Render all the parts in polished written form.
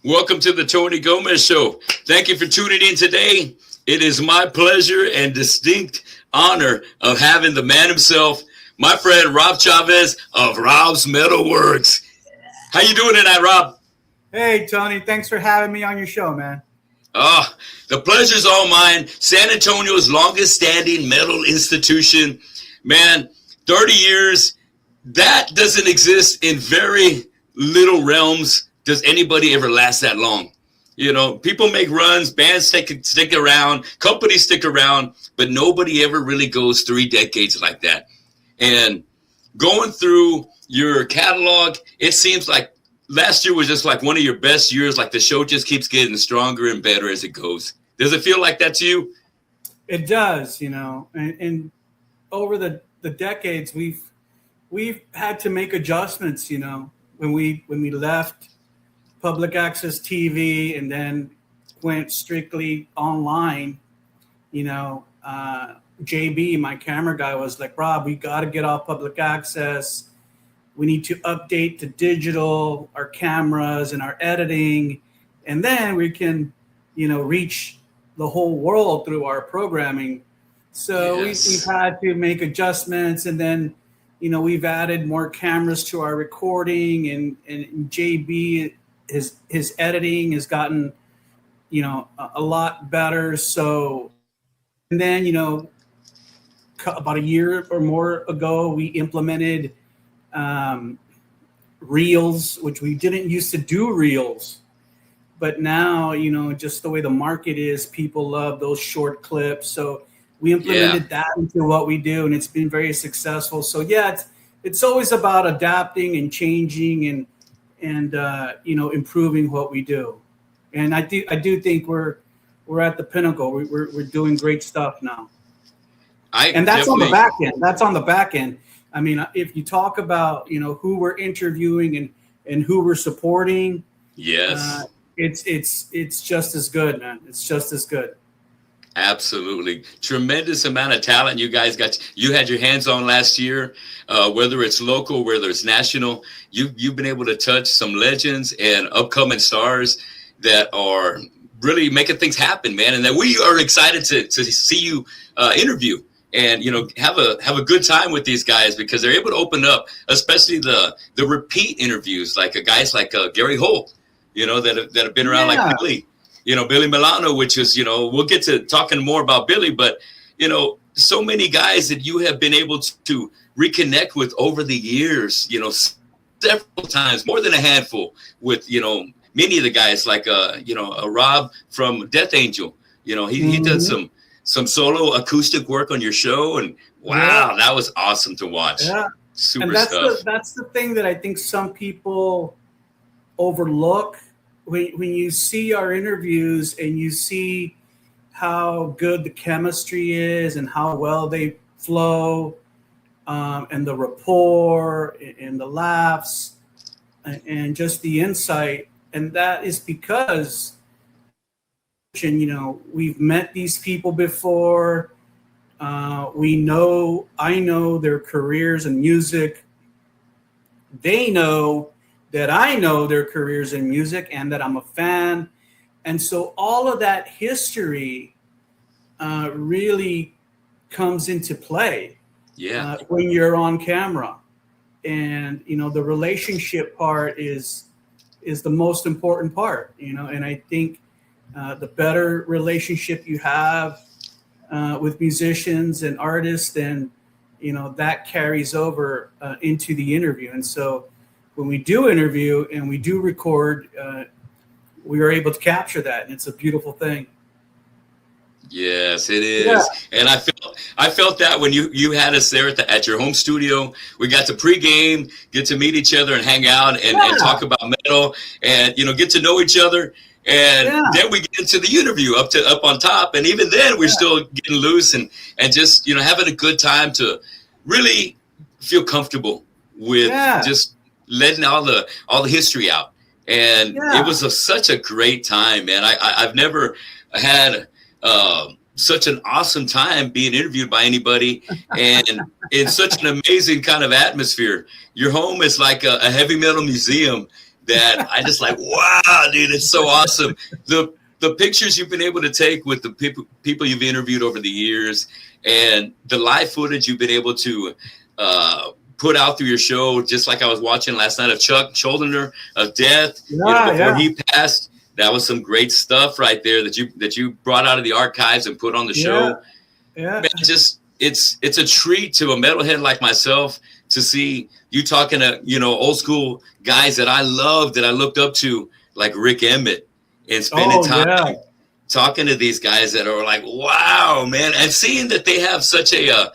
Welcome to the Tony Gomez Show. Thank you for tuning in today. It is my pleasure and distinct honor of having the man himself, my friend Rob Chavez of Rob's MetalWorks. How you doing tonight, Rob? Hey, Tony. Thanks for having me on your show, man. The pleasure's all mine. San Antonio's longest standing metal institution. Man, 30 years. That doesn't exist in very little realms. Does anybody ever last that long? You know, people make runs, bands stick around, companies stick around, but nobody ever really goes 3 decades like that. And going through your catalog, it seems like last year was just like one of your best years. Like the show just keeps getting stronger and better as it goes. Does it feel like that to you? It does, and over the decades, we've had to make adjustments, when we left public access TV and then went strictly online, JB, my camera guy, was like, Rob, we got to get off public access. We need to update to digital, our cameras and our editing, and then we can, reach the whole world through our programming. So Yes. we've had to make adjustments, and then, we've added more cameras to our recording, and JB, his editing has gotten, a lot better. So, and then, about a year or more ago, we implemented reels, which we didn't used to do reels, but now, just the way the market is, people love those short clips. So we implemented that into what we do, and it's been very successful. So yeah, it's always about adapting and changing and improving what we do. And I do think we're at the pinnacle. We're doing great stuff now. And that's on the back end. That's on the back end. I mean, if you talk about, who we're interviewing and who we're supporting, Yes. It's just as good, man. It's just as good. Absolutely. Tremendous amount of talent you had your hands on last year, whether it's local, whether it's national. You've been able to touch some legends and upcoming stars that are really making things happen, man. And that we are excited to see you interview and, have a good time with these guys, because they're able to open up, especially the repeat interviews, like guys like Gary Holt, that have been around, like Billy. Billy Milano, which is, we'll get to talking more about Billy, but, so many guys that you have been able to reconnect with over the years, several times, more than a handful, with, many of the guys like, a Rob from Death Angel. He did some solo acoustic work on your show, and wow, that was awesome to watch. Yeah. Super and that's stuff. That's the thing that I think some people overlook. When you see our interviews and you see how good the chemistry is and how well they flow, and the rapport and the laughs and just the insight, and that is because, we've met these people before. I know their careers in music. They know that I know their careers in music and that I'm a fan. And so all of that history really comes into play when you're on camera. And, the relationship part is the most important part, and I think the better relationship you have with musicians and artists, then, that carries over into the interview. And so when we do interview and we do record, we are able to capture that, and it's a beautiful thing. Yes, it is. Yeah. And I felt that when you had us there at your home studio. We got to pregame, get to meet each other and hang out and talk about metal and, get to know each other. And then we get into the interview up on top. And even then we're still getting loose and just, having a good time to really feel comfortable with just letting all the history out. And it was such a great time, man. I've never had such an awesome time being interviewed by anybody, and in such an amazing kind of atmosphere. Your home is like a heavy metal museum, that I just like, wow, dude, it's so awesome. The pictures you've been able to take with the people you've interviewed over the years, and the live footage you've been able to put out through your show, just like I was watching last night of Chuck Schuldiner of Death, before he passed. That was some great stuff right there that you brought out of the archives and put on the show. Yeah. Man, it's a treat to a metalhead like myself to see you talking to, old school guys that I love, that I looked up to, like Rick Emmett, and spending time talking to these guys that are like, wow, man, and seeing that they have such a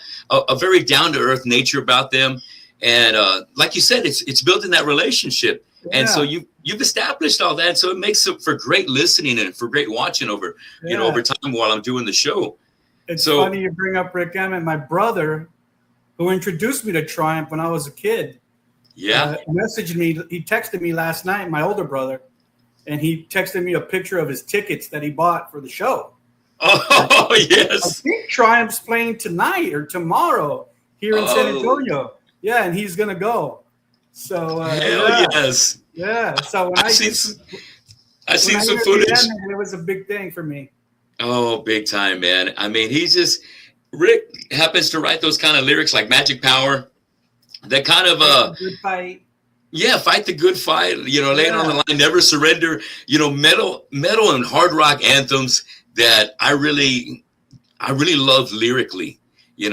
very down to earth nature about them. And like you said, it's building that relationship. Yeah. And so you've established all that. So it makes it for great listening and for great watching over time while I'm doing the show. It's funny you bring up Rick Emmett. My brother, who introduced me to Triumph when I was a kid, messaged me. He texted me last night, my older brother, and he texted me a picture of his tickets that he bought for the show. Oh, yes. I think Triumph's playing tonight or tomorrow here in San Antonio. Yeah, and he's going to go. So, yes. Yeah. So when I've seen some footage. It was a big thing for me. Oh, big time, man. I mean, Rick happens to write those kind of lyrics like Magic Power. That kind of good fight. Yeah, fight the good fight, laying on the line, never surrender, metal and hard rock anthems that I really love lyrically.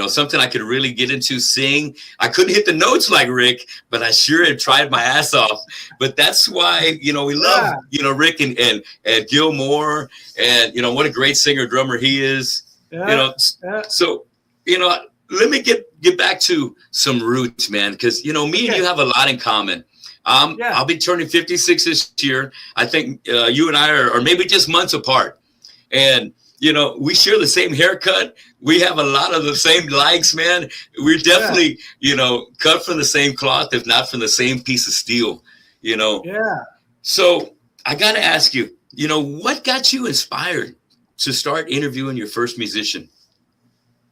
Something I could really get into, sing. I couldn't hit the notes like Rick, but I sure had tried my ass off. But that's why, we love, Rick and Gilmore, and, what a great singer drummer he is. So, let me get back to some roots, man, because, me and you have a lot in common. I'll be turning 56 this year. I think you and I are maybe just months apart. And, we share the same haircut. We have a lot of the same likes, man. We're definitely, cut from the same cloth, if not from the same piece of steel, Yeah. So I got to ask you, what got you inspired to start interviewing your first musician?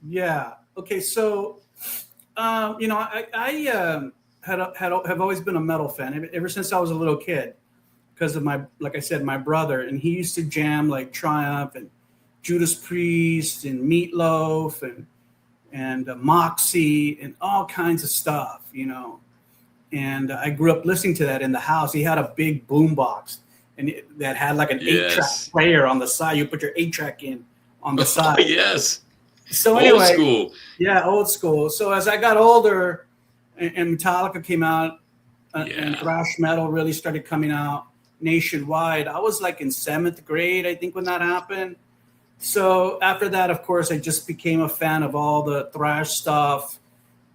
Yeah. Okay. So, I have always been a metal fan ever since I was a little kid, because of like I said, my brother, and he used to jam like Triumph and Judas Priest and Meatloaf and Moxie and all kinds of stuff, And I grew up listening to that in the house. He had a big boom box that had like an 8-track player on the side. You put your 8-track in on the side. Oh, yes. So anyway, old school. Yeah, old school. So as I got older and Metallica came out and thrash metal really started coming out nationwide, I was like in 7th grade, I think, when that happened. So after that, of course, I just became a fan of all the thrash stuff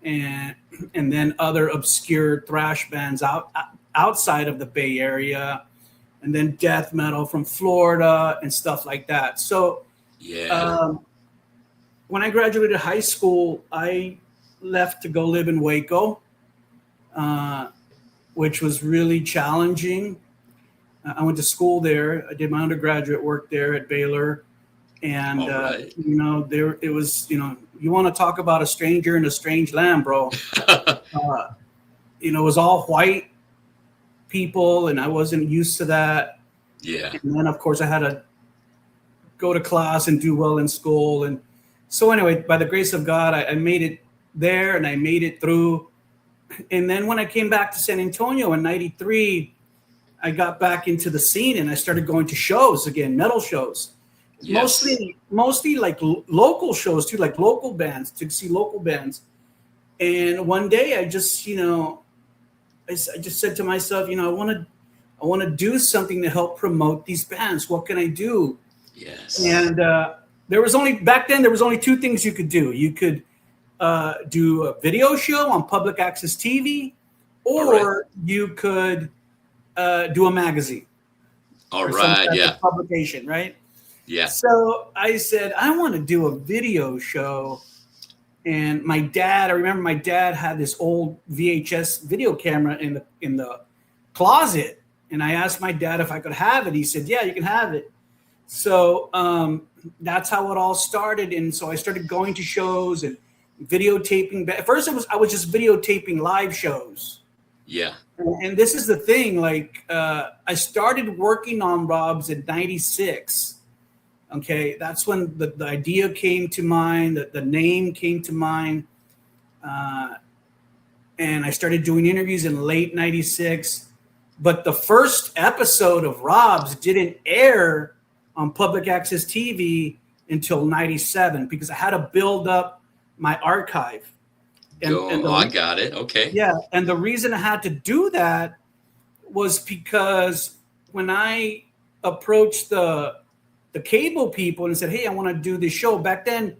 and then other obscure thrash bands outside of the Bay Area, and then death metal from Florida and stuff like that. So when I graduated high school, I left to go live in Waco, which was really challenging. I went to school there. I did my undergraduate work there at Baylor. And, it was, you want to talk about a stranger in a strange land, bro. It was all white people, and I wasn't used to that. Yeah. And then, of course, I had to go to class and do well in school. And so anyway, by the grace of God, I made it there and I made it through. And then when I came back to San Antonio in 93, I got back into the scene and I started going to shows again, metal shows. Yes. Mostly like local shows too, like local bands, to see local bands. And one day I just, I just said to myself, I want to do something to help promote these bands. What can I do? Yes. And back then there was only 2 things you could do. You could do a video show on public access TV, or you could do a magazine. All right. Yeah. Publication, right? Yeah. So I said, I want to do a video show. And I remember my dad had this old VHS video camera in the closet. And I asked my dad if I could have it. He said, yeah, you can have it. So that's how it all started. And so I started going to shows and videotaping. At first I was just videotaping live shows. Yeah. And this is the thing, like I started working on Rob's in 96. Okay, that's when the idea came to mind, the name came to mind. And I started doing interviews in late 96. But the first episode of Rob's didn't air on public access TV until 97 because I had to build up my archive. I got it. Okay. Yeah, and the reason I had to do that was because when I approached the cable people and said, "Hey, I want to do this show," back then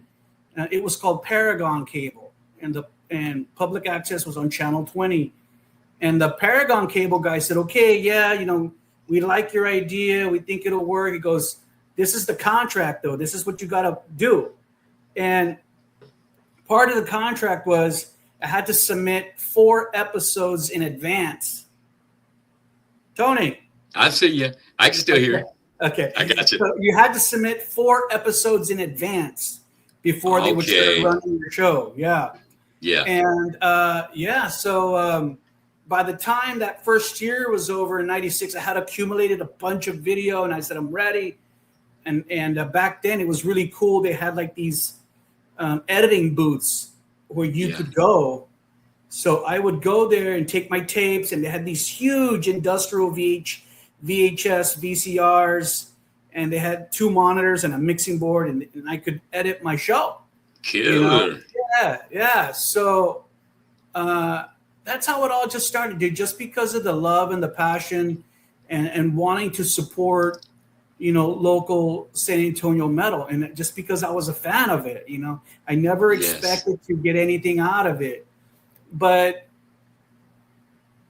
it was called Paragon Cable, and public access was on Channel 20. And the Paragon Cable guy said, "Okay, yeah, we like your idea. We think it'll work." He goes, "This is the contract, though. This is what you got to do." And part of the contract was I had to submit 4 episodes in advance. Tony. I see you. I can still hear. Okay. I got you. So you had to submit 4 episodes in advance before they would start running your show. Yeah. Yeah. And so by the time that first year was over in 96, I had accumulated a bunch of video and I said, I'm ready. And back then it was really cool. They had like these editing booths where you could go. So I would go there and take my tapes, and they had these huge industrial VHS, VCRs, and they had 2 monitors and a mixing board, and I could edit my show. Killer. Yeah. So that's how it all just started, dude. Just because of the love and the passion and wanting to support, local San Antonio metal. And just because I was a fan of it, I never expected to get anything out of it. But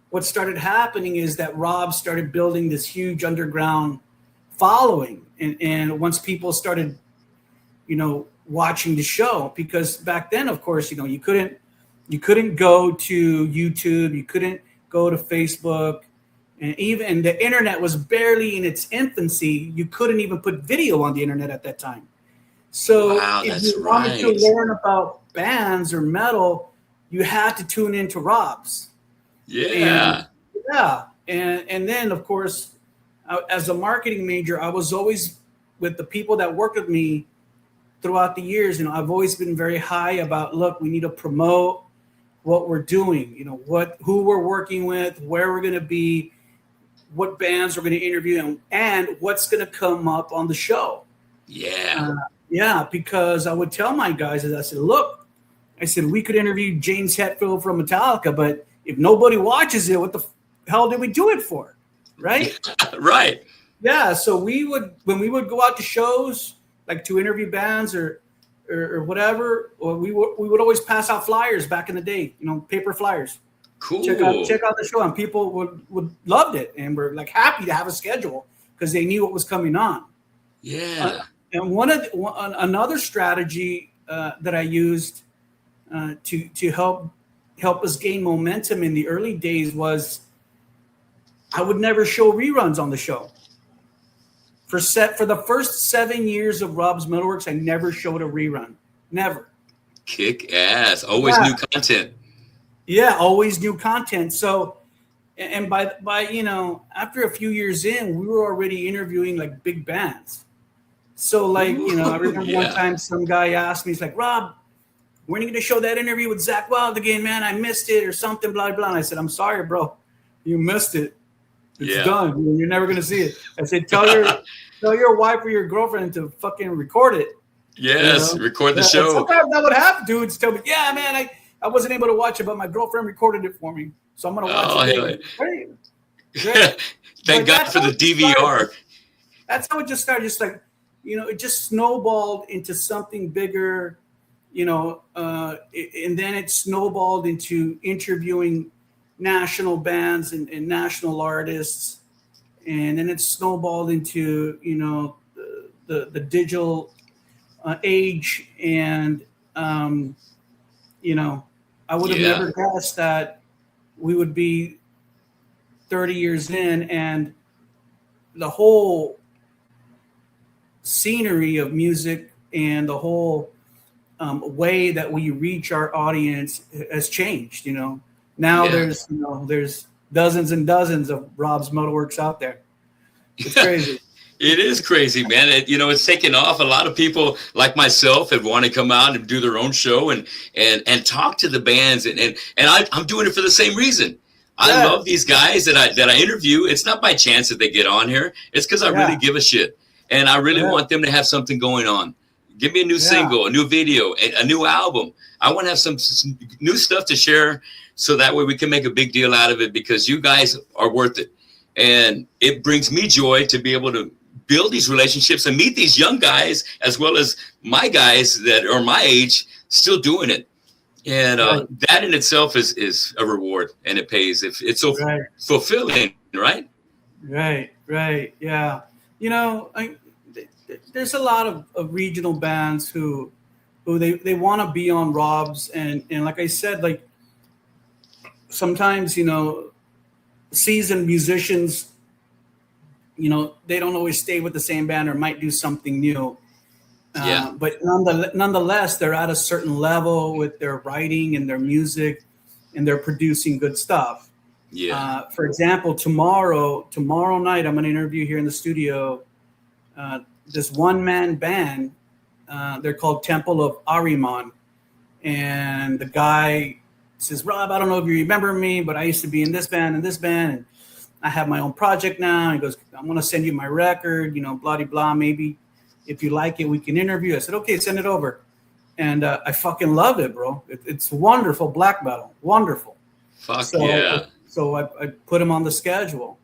what started happening is that Rob started building this huge underground following. And once people started, watching the show, because back then, of course, you couldn't go to YouTube, you couldn't go to Facebook. And even the internet was barely in its infancy. You couldn't even put video on the internet at that time. So if you wanted to learn about bands or metal, you had to tune into Rob's. Yeah. And then, of course, as a marketing major, I was always with the people that worked with me throughout the years. I've always been very high about, look, we need to promote what we're doing, who we're working with, where we're going to be, what bands we're going to interview, and what's going to come up on the show. Because I would tell my guys, I said, look, we could interview James Hetfield from Metallica, but if nobody watches it, what the hell did we do it for? Right? Right. Yeah. So when we would go out to shows, like to interview bands or whatever, or we would always pass out flyers back in the day, paper flyers. Cool. Check out the show, and people would loved it, and were like happy to have a schedule because they knew what was coming on. Yeah. And another strategy that I used to help us gain momentum in the early days was I would never show reruns on the show. For the first 7 years of Rob's MetalWorks, I never showed a rerun. Never. Kick ass. Always new content. Yeah, always new content. So, and by after a few years in, we were already interviewing like big bands. So I remember one time some guy asked me, he's like, Rob, when are you going to show that interview with Zakk Wylde again, man? I missed it or something, blah, blah. And I said, I'm sorry, bro. You missed it. It's done. You're never going to see it. I said, tell your wife or your girlfriend to fucking record it. Yes, record the show. Sometimes that would have dudes tell me, yeah, man, I wasn't able to watch it, but my girlfriend recorded it for me. So I'm going to watch it. Great. Thank God for the DVR. That's how it just started. Just like, it just snowballed into something bigger, and then it snowballed into interviewing national bands and national artists. And then it snowballed into, the digital age. And, I would have never guessed that we would be 30 years in and the whole scenery of music and the whole way that we reach our audience has changed. Now there's dozens and dozens of Rob's MetalWorks out there. It's crazy. It is crazy, man. It's taken off. A lot of people like myself have want to come out and do their own show and talk to the bands, and I'm doing it for the same reason. I love these guys that I interview. It's not by chance that they get on here. It's because I really give a shit, and I really want them to have something going on. Give me a new single, a new video, a new album. I want to have some new stuff to share, so that way we can make a big deal out of it, because you guys are worth it, and it brings me joy to be able to build these relationships and meet these young guys, as well as my guys that are my age still doing it. And that in itself is a reward, and it pays. If it's so fulfilling, right? Right. Yeah. There's a lot of regional bands who they want to be on Rob's, and like I said, like sometimes, seasoned musicians, they don't always stay with the same band or might do something new. But nonetheless, they're at a certain level with their writing and their music, and they're producing good stuff. For example, tomorrow night, I'm going to interview here in the studio this one-man band. They're called Temple of Ahriman. And the guy says, Rob, I don't know if you remember me, but I used to be in this band and this band, and I have my own project now. He goes, I'm going to send you my record, blah, blah, maybe if you like it, we can interview. I said, okay, send it over. And I fucking loved it, bro. It's wonderful black metal. Wonderful. So I put him on the schedule.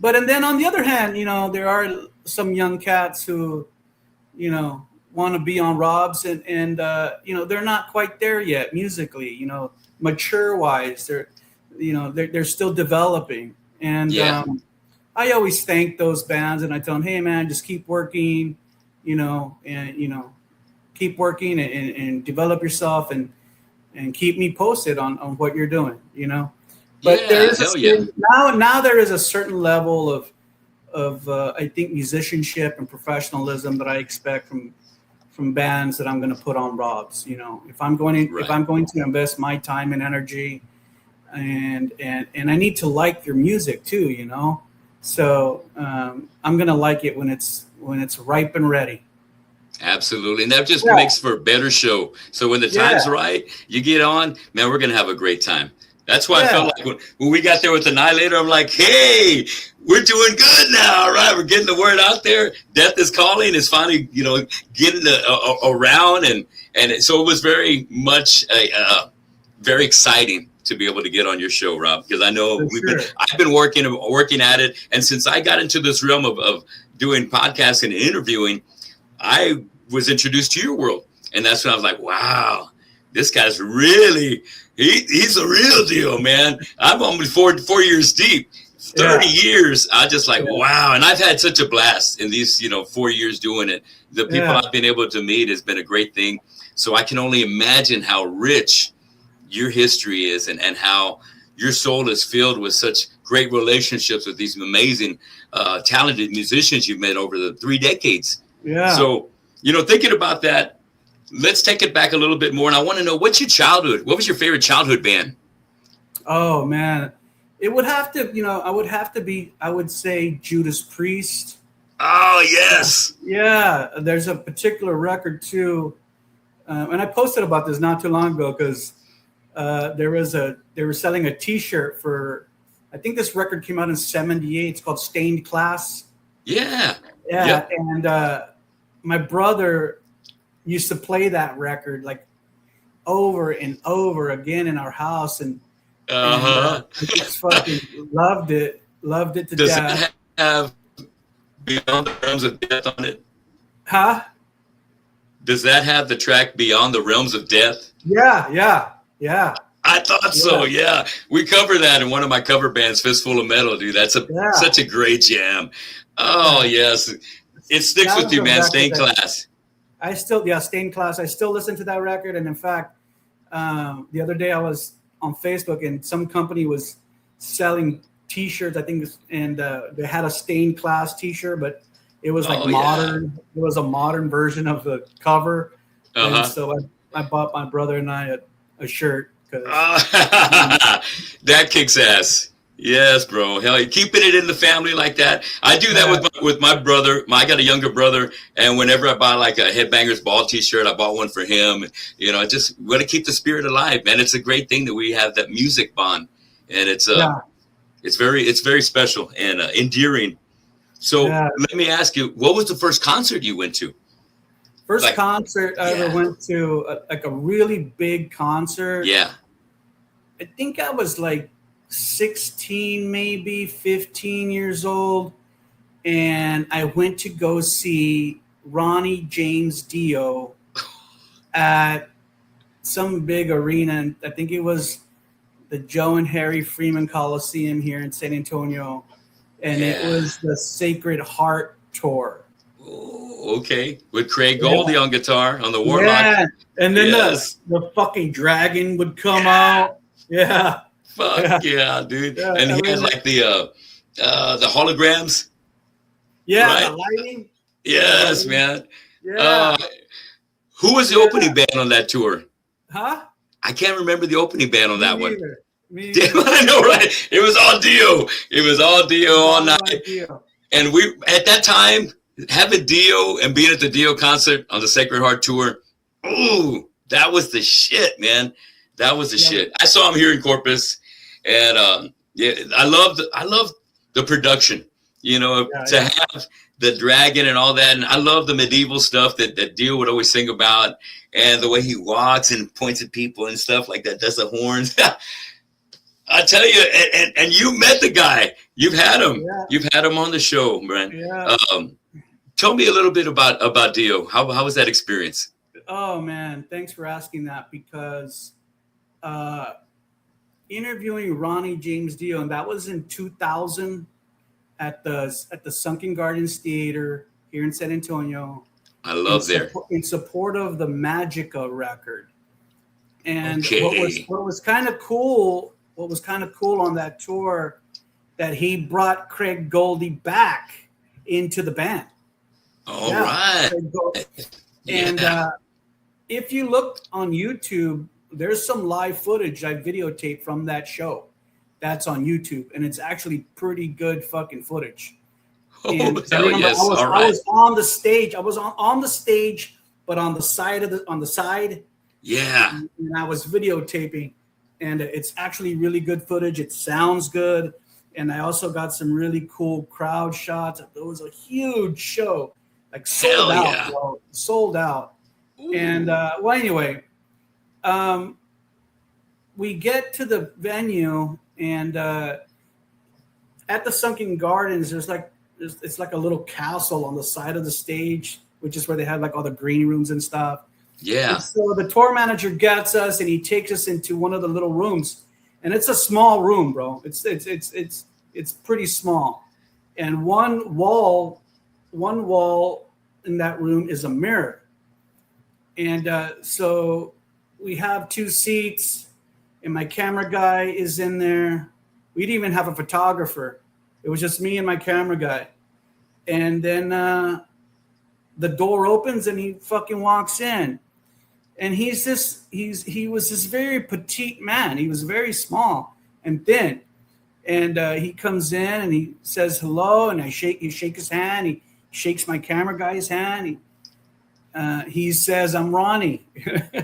And then on the other hand, there are some young cats who, want to be on Rob's, and they're not quite there yet musically, mature wise. They're still developing. And I always thank those bands, and I tell them, hey man, just keep working, keep working and develop yourself, and keep me posted on what you're doing, But there is now there is a certain level of I think musicianship and professionalism that I expect from bands that I'm going to put on Rob's. If I'm going to invest my time and energy, and I need to like your music too, So I'm going to like it when it's ripe and ready. Absolutely. And that just makes for a better show. So when the time's right, you get on, man, we're going to have a great time. That's why I felt like when we got there with Annihilator, I'm like, hey, we're doing good now, right? We're getting the word out there. Death is Calling is finally, getting around. And so it was very much very exciting to be able to get on your show, Rob, because I know I've been working at it. And since I got into this realm of doing podcasting and interviewing, I was introduced to your world. And that's when I was like, wow, this guy's really, he's a real deal, man. I'm only four years deep, 30 years. I just like, wow. And I've had such a blast in these, 4 years doing it. The people I've been able to meet has been a great thing. So I can only imagine how rich your history is, and how your soul is filled with such great relationships with these amazing, talented musicians you've met over the 3 decades. Yeah. So, thinking about that, let's take it back a little bit more. And I want to know, what's your childhood? What was your favorite childhood band? Oh, man. It would have to, I would say Judas Priest. Oh, yes. Yeah. There's a particular record too. And I posted about this not too long ago, because they were selling a t-shirt for, I think this record came out in 78. It's called Stained Class. Yeah. Yeah. Yep. And my brother used to play that record like over and over again in our house, and I just fucking loved it to death. Does it have Beyond the Realms of Death on it? Huh? Does that have the track Beyond the Realms of Death? Yeah. I thought so. Yeah, we cover that in one of my cover bands, Fistful of Metal, dude. That's such a great jam. Oh yes, it sticks with you, man. Stained Class. Stained Class. I still listen to that record, and in fact, the other day I was on Facebook, and some company was selling T-shirts, I think, and they had a Stained Class T-shirt, but it was like modern. Yeah. It was a modern version of the cover, and so I bought my brother and I a shirt. That kicks ass. Yes, bro. Hell, keeping it in the family like that. I do that with my brother. I got a younger brother, and whenever I buy like a Headbangers Ball T-shirt, I bought one for him. You know, I just want to keep the spirit alive, man. It's a great thing that we have that music bond, and it's very special and endearing. So let me ask you, what was the first concert you went to? First concert I ever went to, like a really big concert. Yeah. I think I was like 16, maybe 15 years old. And I went to go see Ronnie James Dio at some big arena. And I think it was the Joe and Harry Freeman Coliseum here in San Antonio. And it was the Sacred Heart tour. Oh, okay. With Craig Goldie on guitar on the Warlock. Yeah. And then the fucking dragon would come out. Yeah. Fuck yeah, dude. Yeah, and he had like the holograms. Yeah, right? The lighting. Yes, man. Yeah. Who was the opening band on that tour? Huh? I can't remember the opening band on that one. Me Damn, I know, right? It was all Dio. It was all Dio all night. And we, at that time, having Dio and being at the Dio concert on the Sacred Heart tour, ooh, that was the shit, man. That was the shit. I saw him here in Corpus, and I love the production. You know, to have the dragon and all that, and I love the medieval stuff that Dio would always sing about, and the way he walks and points at people and stuff like that. Does the horns. I tell you, and you met the guy. You've had him. Yeah. You've had him on the show, man. Yeah. Tell me a little bit about Dio. How was that experience? Oh man, thanks for asking that, because interviewing Ronnie James Dio, and that was in 2000 at the Sunken Gardens Theater here in San Antonio. I love in support of the Magica record. And what was kind of cool on that tour, that he brought Craig Goldie back into the band. All right. And if you look on YouTube, there's some live footage I videotaped from that show. That's on YouTube, and it's actually pretty good fucking footage. Oh, hell yes. I was on the stage. I was on the stage, but on the side. Yeah. And I was videotaping, and it's actually really good footage. It sounds good. And I also got some really cool crowd shots. It was a huge show, like sold out, bro. Sold out. Ooh. And anyway, we get to the venue, and at the Sunken Gardens, it's like a little castle on the side of the stage, which is where they have like all the green rooms and stuff. Yeah. And so the tour manager gets us, and he takes us into one of the little rooms, and it's a small room, bro. It's pretty small, and one wall in that room is a mirror, and so we have two seats, and my camera guy is in there. We didn't even have a photographer. It was just me and my camera guy, and then the door opens, and he fucking walks in. And he was this very petite man. He was very small and thin. And he comes in, and he says hello, and you shake his hand. He shakes my camera guy's hand. He says, "I'm Ronnie."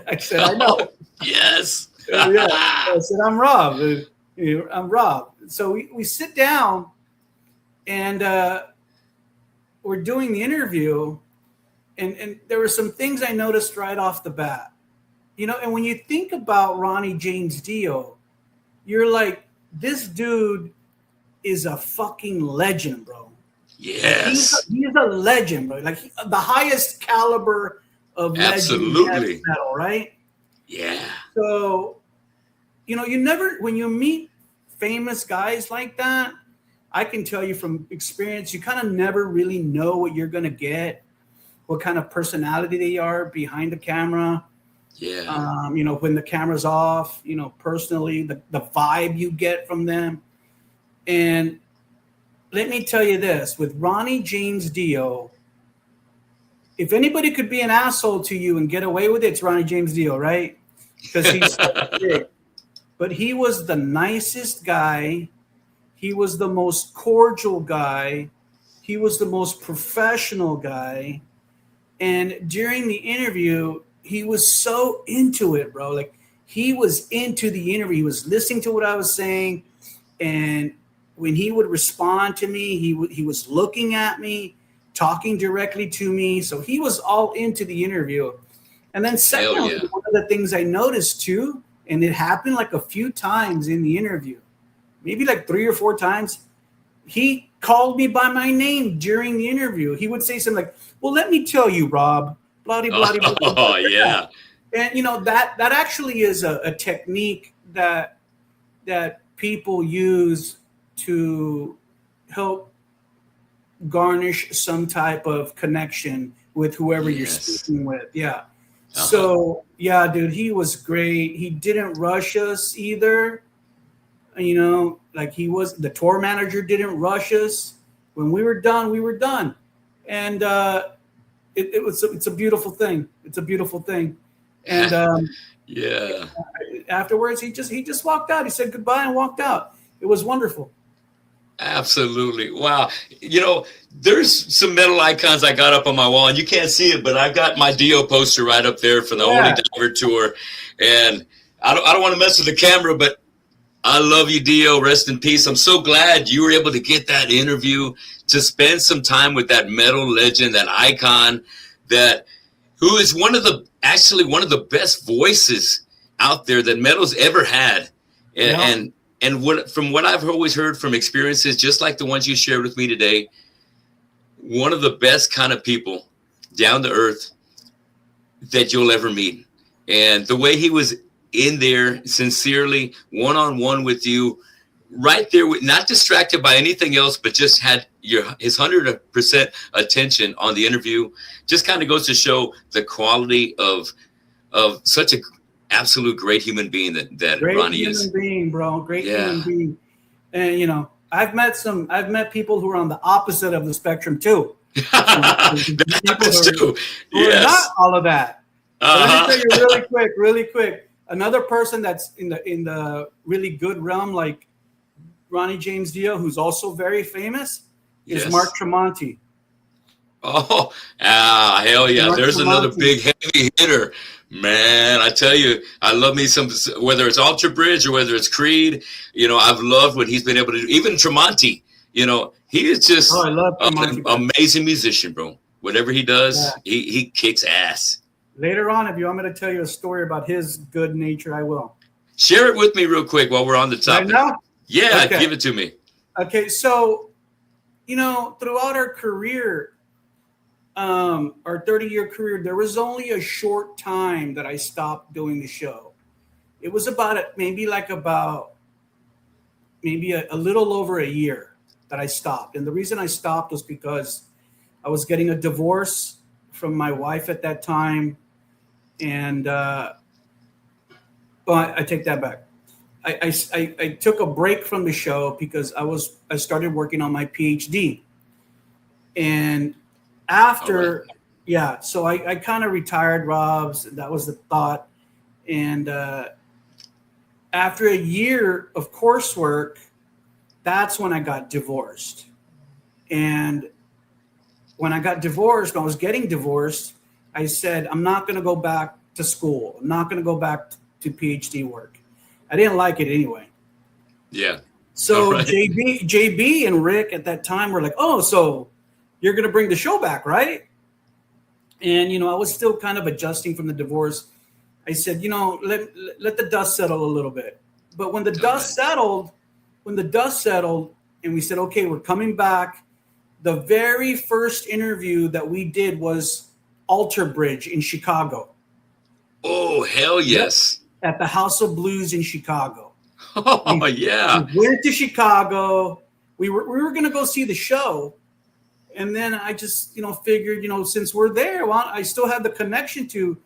I said, "I know." Yes. Yeah. I said, "I'm Rob. I'm Rob." So we sit down, and we're doing the interview. And there were some things I noticed right off the bat, and when you think about Ronnie James Dio, you're like, this dude is a fucking legend, bro. Yes. He's a legend, bro. Like the highest caliber of legend metal, right? Yeah. So, you never, when you meet famous guys like that, I can tell you from experience, you kind of never really know what you're going to get, what kind of personality they are behind the camera. Yeah. When the camera's off, personally, the vibe you get from them. And let me tell you this, with Ronnie James Dio, if anybody could be an asshole to you and get away with it, it's Ronnie James Dio, right? Because he's so big. But he was the nicest guy. He was the most cordial guy. He was the most professional guy. And during the interview, he was so into it, bro. Like, he was into the interview. He was listening to what I was saying. And when he would respond to me, he was looking at me, talking directly to me. So he was all into the interview. And then secondly, one of the things I noticed too, and it happened like a few times in the interview, maybe like 3 or 4 times, he called me by my name during the interview. He would say something like, well, let me tell you, Rob, blah, blah, blah, blah. Oh, yeah. And, you know, that actually is a technique that people use to help garnish some type of connection with whoever you're speaking with. Yeah. So, yeah, dude, he was great. He didn't rush us either. You know, like the tour manager didn't rush us. When we were done, we were done. And it's a beautiful thing. It's a beautiful thing. And yeah. Afterwards, he just walked out. He said goodbye and walked out. It was wonderful. Absolutely. Wow. You know, there's some metal icons I got up on my wall, and you can't see it, but I've got my Dio poster right up there for the Holy Diver Tour. And I don't want to mess with the camera, but I love you, Dio. Rest in peace. I'm so glad you were able to get that interview, to spend some time with that metal legend, that icon, who is one of the best voices out there that metal's ever had. And from what I've always heard from experiences, just like the ones you shared with me today, one of the best kind of people, down to earth, that you'll ever meet. And the way he was in there, sincerely, one-on-one with you, right there, not distracted by anything else, but just had his 100% attention on the interview, just kind of goes to show the quality of such a absolute great human being that Ronnie is. Great human being, bro. Great human being. And, you know, I've met people who are on the opposite of the spectrum too. That happens too. Yes. Not all of that. Let me tell you really quick. Another person that's in the really good realm, like Ronnie James Dio, who's also very famous, is Mark Tremonti. Oh, hell yeah. There's another big heavy hitter. Man, I tell you, I love me some, whether it's Alter Bridge or whether it's Creed, you know, I've loved what he's been able to do. Even Tremonti, you know, he is just an amazing musician, bro. Whatever he does, he kicks ass. Later on, if you want me to tell you a story about his good nature, I will. Share it with me real quick while we're on the topic. Right now? Yeah, give it to me. Okay, so, you know, throughout our career, our 30-year career, there was only a short time that I stopped doing the show. It was maybe a little over a year that I stopped. And the reason I stopped was because I was getting a divorce from my wife at that time. And I take that back. I took a break from the show because I started working on my PhD. And after, so I kind of retired, Rob's. That was the thought. And after a year of coursework, that's when I got divorced. And when I was getting divorced, I said, I'm not going to go back to school. I'm not going to go back to PhD work. I didn't like it anyway. Yeah. So JB and Rick at that time were like, oh, so you're going to bring the show back, right? And, you know, I was still kind of adjusting from the divorce. I said, you know, let the dust settle a little bit. But when the dust settled, and we said, okay, we're coming back, the very first interview that we did was Alter Bridge in Chicago. Oh, hell yes. At the House of Blues in Chicago. Oh, yeah. We went to Chicago. We were going to go see the show. And then I just, you know, figured, you know, since we're there, well, I still have the connection to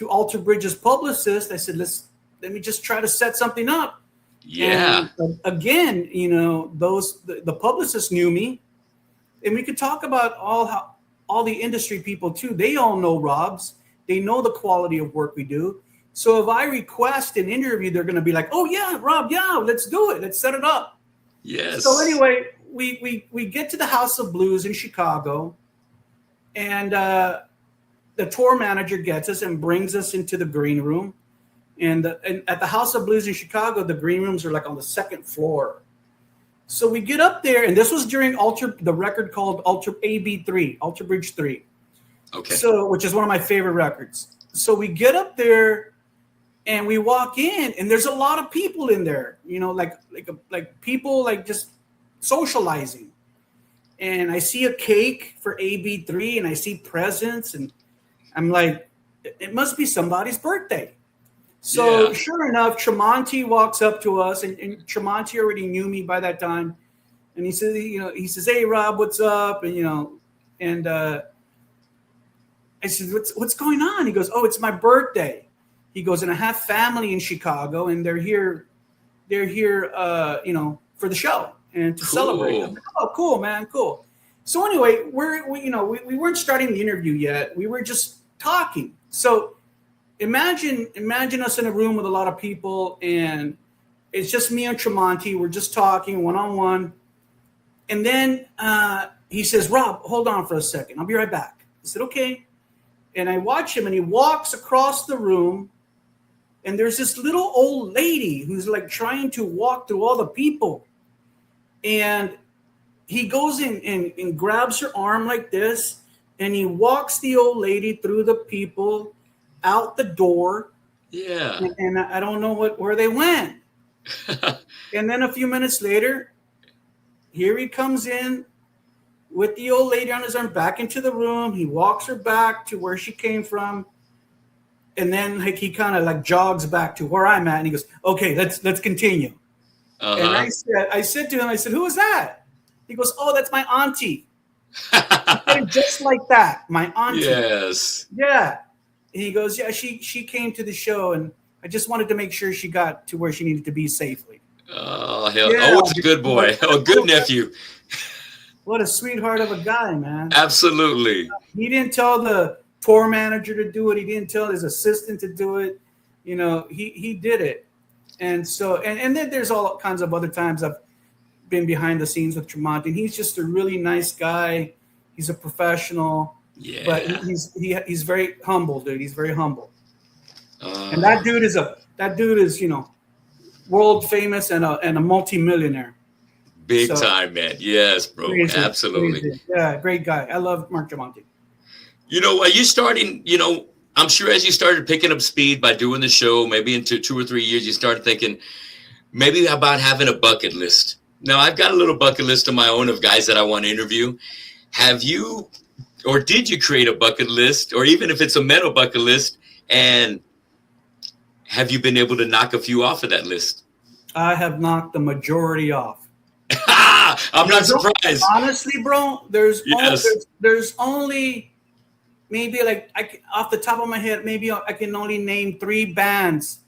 Alter Bridge's publicist. I said, let me just try to set something up. Yeah. And again, you know, the publicist knew me, and we could talk about all the industry people too. They all know Rob's. They know the quality of work we do. So if I request an interview, they're going to be like, oh yeah, Rob, yeah, let's do it. Let's set it up. So Yes. anyway, we get to the House of Blues in Chicago, and the tour manager gets us and brings us into the green room. And at the House of Blues in Chicago, the green rooms are like on the second floor. So we get up there, and this was during the record called AB3, Ultra Bridge 3. Okay. So, which is one of my favorite records. So we get up there, and we walk in, and there's a lot of people in there, like people like just socializing. And I see a cake for AB3, and I see presents, and I'm like, it must be somebody's birthday. So sure enough, Tremonti walks up to us, and Tremonti already knew me by that time. And he says, "Hey Rob, what's up?" And I said, "What's going on?" He goes, "Oh, it's my birthday." He goes, "And I have family in Chicago, and they're here, for the show and to celebrate." I'm like, "Oh, cool, man, cool." So anyway, we weren't starting the interview yet. We were just talking. So imagine us in a room with a lot of people, and it's just me and Tremonti. We're just talking one-on-one. And then he says, "Rob, hold on for a second. I'll be right back." I said, "Okay." And I watch him, and he walks across the room, and there's this little old lady who's like trying to walk through all the people. And he goes in and grabs her arm like this, and he walks the old lady through the people out the door. Yeah. And I don't know where they went. And then a few minutes later, here he comes in with the old lady on his arm back into the room. He walks her back to where she came from. And then he kind of like jogs back to where I'm at. And he goes, "Okay, let's continue." Uh-huh. And I said to him, "Who is that?" He goes, "Oh, that's my auntie." Just like that, my auntie. Yes. Yeah. And he goes, "Yeah, she came to the show, and I just wanted to make sure she got to where she needed to be safely." Oh, hell. Yeah. Oh, it's a good boy. Oh, good nephew. What a sweetheart of a guy, man. Absolutely. He didn't tell the tour manager to do it. He didn't tell his assistant to do it. He did it. And so, and then there's all kinds of other times I've been behind the scenes with Tremonti, and he's just a really nice guy. He's a professional. Yeah. But he's very humble, dude. He's very humble. And that dude is world famous and a multi-millionaire. Big time, man. Yes, bro. Crazy, Absolutely. crazy. Yeah, great guy. I love Mark Tremonti. Are you starting, I'm sure as you started picking up speed by doing the show, maybe into 2 or 3 years, you started thinking maybe about having a bucket list. Now, I've got a little bucket list of my own of guys that I want to interview. Have you, or did you create a bucket list, or even if it's a metal bucket list, and have you been able to knock a few off of that list? I have knocked the majority off. I'm not surprised. Honestly, bro, there's only maybe off the top of my head, maybe I can only name 3 bands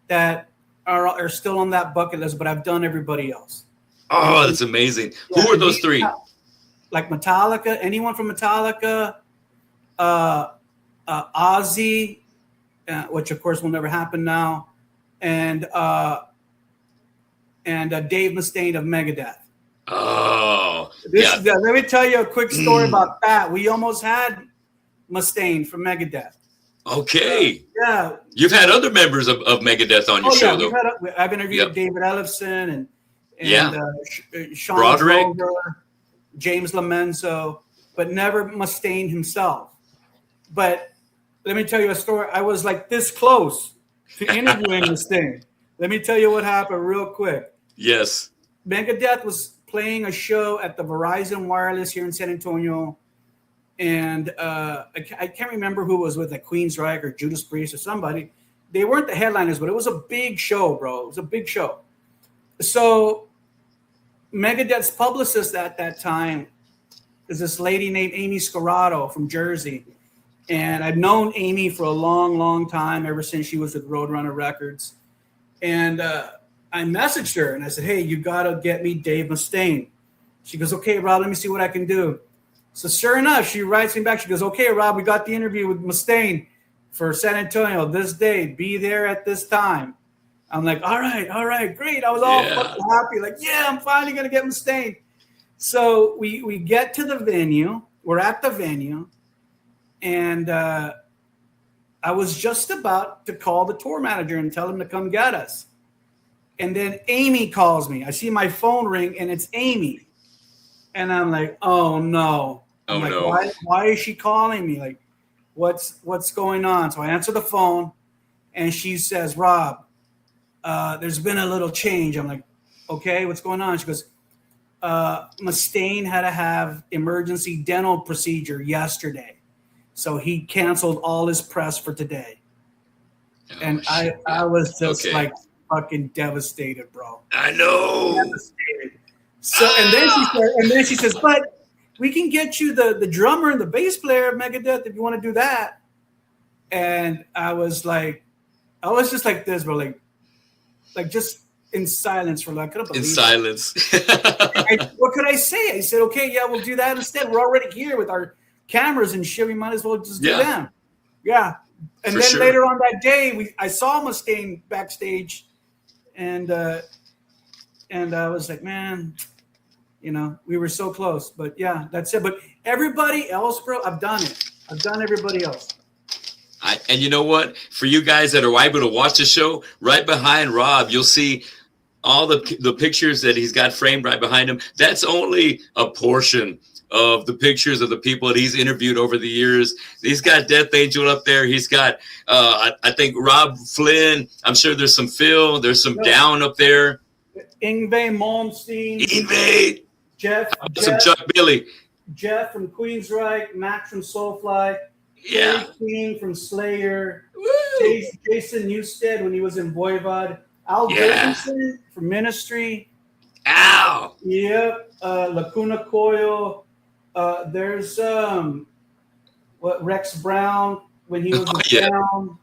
that are still on that bucket list, but I've done everybody else. Oh, that's amazing. Yeah, who are those 3? Like Metallica, anyone from Metallica, Ozzy, which of course will never happen now, and Dave Mustaine of Megadeth. Oh, let me tell you a quick story about that. We almost had Mustaine from Megadeth. Okay. Yeah. You've had other members of Megadeth on your show, though. I've interviewed David Ellefson and Sean Broderick, Droger, James Lomenzo, but never Mustaine himself. But let me tell you a story. I was like this close to interviewing Mustaine. Let me tell you what happened real quick. Yes. Megadeth was playing a show at the Verizon Wireless here in San Antonio. And I can't remember who was with, like Queensryche or Judas Priest or somebody. They weren't the headliners, but it was a big show, bro. It was a big show. So Megadeth's publicist at that time is this lady named Amy Scarrato from Jersey. And I've known Amy for a long, long time, ever since she was with Roadrunner Records. And I messaged her and I said, "Hey, you got to get me Dave Mustaine." She goes, "Okay, Rob, let me see what I can do." So sure enough, she writes me back. She goes, "Okay, Rob, we got the interview with Mustaine for San Antonio this day. Be there at this time." I'm like, all right, great. I was all fucking happy. Like, yeah, I'm finally going to get Mustaine. So we get to the venue. We're at the venue. And I was just about to call the tour manager and tell him to come get us. And then Amy calls me. I see my phone ring, and it's Amy. And I'm like, oh, no. I'm like, why is she calling me? Like, what's going on? So I answer the phone, and she says, Rob, there's been a little change. I'm like, okay, what's going on? She goes, Mustaine had to have emergency dental procedure yesterday. So he canceled all his press for today. Oh, and I was just like fucking devastated, bro. I know. Devastated. So and then she says, but we can get you the drummer and the bass player of Megadeth if you want to do that. And I was just like this, bro, like just in silence for like, I couldn't believe it. Silence. What could I say? I said, okay, yeah, we'll do that instead. We're already here with our cameras and shit. We might as well just do them. Yeah. And then later on that day, I saw Mustaine backstage, and I was like, man, we were so close. But yeah, that's it. But everybody else, bro, I've done it. I've done everybody else. And you know what? For you guys that are able to watch the show, right behind Rob, you'll see all the pictures that he's got framed right behind him. That's only a portion of the pictures of the people that he's interviewed over the years. He's got Death Angel up there. He's got, I think, Rob Flynn. I'm sure there's some Phil. There's some Down up there. Yngwie Malmsteen. Yngwie. Jeff. Some Chuck Billy. Jeff from Queensryche. Max from Soulfly. Yeah. King from Slayer. Jason Newsted when he was in Voivod. Al Jurgensen from Ministry. Ow. Yep. Lacuna Coil. There's Rex Brown when he was down.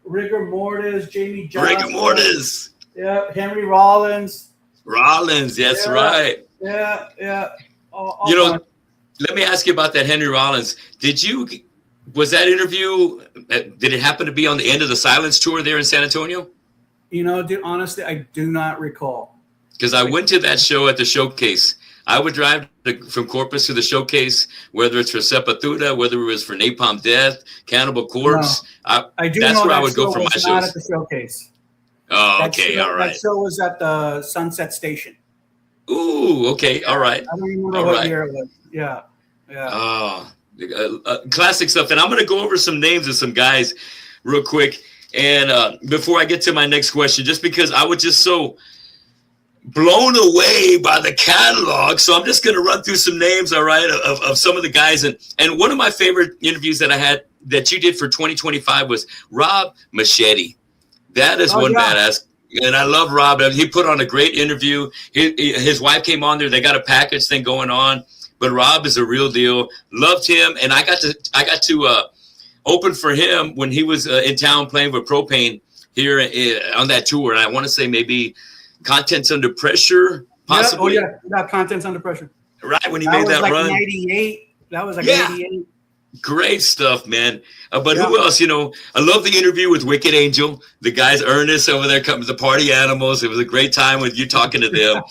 Rigor Mortis, Jamie Johnson. Rigor Mortis. Yeah, Henry Rollins. That's right. Yeah. Let me ask you about that Henry Rollins. Was that interview, did it happen to be on the end of the Silence tour there in San Antonio? Dude, honestly, I do not recall. Because I went to that show at the Showcase. I would drive from Corpus to the Showcase, whether it's for Sepultura, whether it was for Napalm Death, Cannibal Corpse. No, I do that's know where that I would go for my shows. Not at the Showcase. Oh, okay, all right. That show was at the Sunset Station. Ooh, okay, all right. I don't remember what year it was. Yeah. Oh, classic stuff. And I'm going to go over some names of some guys real quick. And before I get to my next question, just because I was just so blown away by the catalog. So I'm just going to run through some names, all right, of some of the guys. And one of my favorite interviews that I had that you did for 2025 was Rob Machete. That is badass. And I love Rob. He put on a great interview. His wife came on there. They got a package thing going on. But Rob is a real deal. Loved him. And I got to open for him when he was in town playing with Propane here on that tour. And I want to say maybe Contents Under Pressure, possibly. Yeah, Contents Under Pressure. Right, when he made that run. 98. That was like 98. Great stuff, man. But who else? I love the interview with Wicked Angel. The guys, Ernest over there, the Party Animals. It was a great time with you talking to them.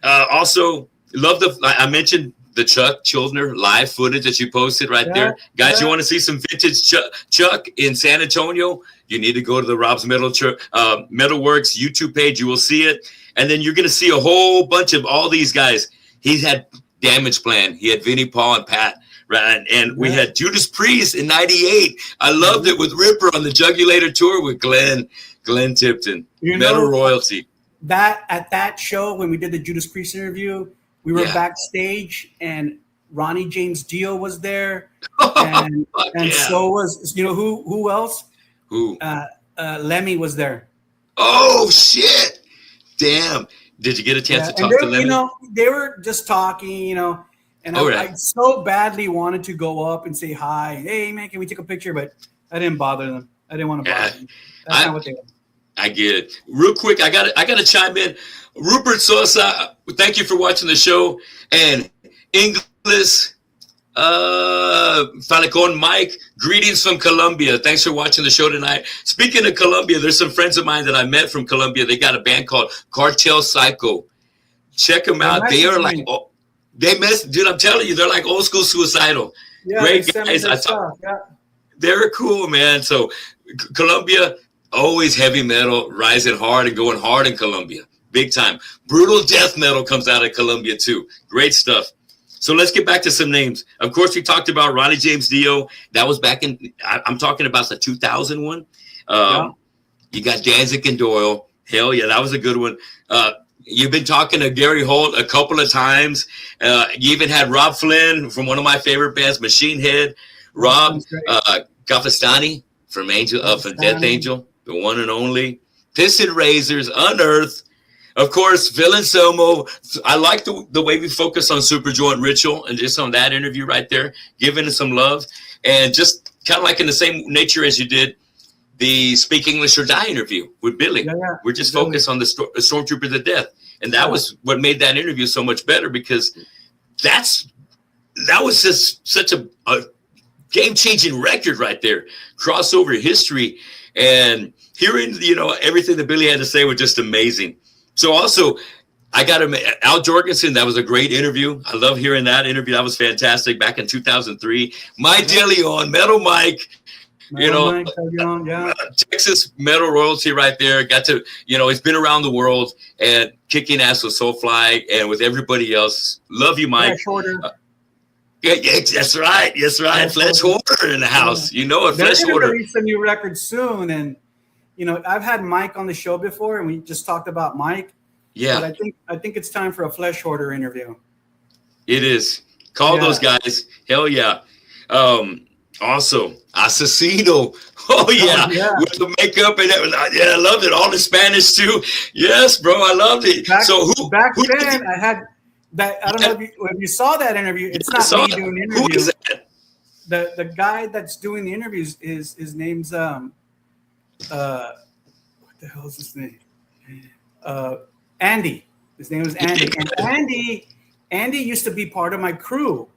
Also, I mentioned the Chuck Childner live footage that you posted right there. Guys, you want to see some vintage Chuck in San Antonio? You need to go to the Rob's MetalWorks YouTube page. You will see it. And then you're going to see a whole bunch of all these guys. He's had Damage Plan. He had Vinnie Paul and Pat. Right, and we had Judas Priest in '98. I loved it with Ripper on the Jugulator tour with Glenn Tipton, Metal Royalty. At that show when we did the Judas Priest interview, we were backstage and Ronnie James Dio was there, and so was who else? Who? Lemmy was there. Oh shit! Damn! Did you get a chance to talk to Lemmy? They were just talking, And I so badly wanted to go up and say hi. Hey, man, can we take a picture? But I didn't bother them. I didn't want to bother them. That's not what they want. I get it. Real quick, I got to chime in. Rupert Sosa, thank you for watching the show. And Inglis Falcon Mike, greetings from Colombia. Thanks for watching the show tonight. Speaking of Colombia, there's some friends of mine that I met from Colombia. They got a band called Cartel Psycho. Check them out. They are like, oh, dude, I'm telling you, they're like old school Suicidal. Yeah, great guys. They're cool, man. So Colombia, always heavy metal, rising hard and going hard in Colombia. Big time. Brutal death metal comes out of Colombia too. Great stuff. So let's get back to some names. Of course, we talked about Ronnie James Dio. That was back in, I'm talking about the 2001. You got Danzig and Doyle. Hell yeah, that was a good one. You've been talking to Gary Holt a couple of times. You even had Rob Flynn from one of my favorite bands, Machine Head. Rob Gafastani from Death Angel, the one and only. Piston Razors, Unearth. Of course, Phil Anselmo. I like the way we focus on Superjoint Ritual and just on that interview right there, giving it some love. And just kind of like in the same nature as you did the Speak English or Die interview with Billy. Yeah. We're just focused on the Stormtroopers of Death. And that was what made that interview so much better, because that was just such a game-changing record right there. Crossover history. And hearing, everything that Billy had to say was just amazing. So also, I got him, Al Jorgensen. That was a great interview. I love hearing that interview. That was fantastic back in 2003. My Dilly on Metal Mike, Texas metal royalty right there. Got to, he's been around the world and kicking ass with Soulfly and with everybody else. Love you, Mike. Yeah, that's right. That's right. Flesh Hoarder in the house. Flesh Hoarder. They're going to release a new record soon, and I've had Mike on the show before, and we just talked about Mike. Yeah. But I think it's time for a Flesh Hoarder interview. It is. Call those guys. Hell yeah. Also, Asesino. Oh yeah. With the makeup and everything. Yeah, I loved it. All in Spanish too. Yes, bro. I loved it. Back then I had that. I don't know if you saw that interview. It's not me doing the interview. Who is that? The guy that's doing the interviews his name's what the hell is his name? Andy. His name was Andy. And Andy used to be part of my crew.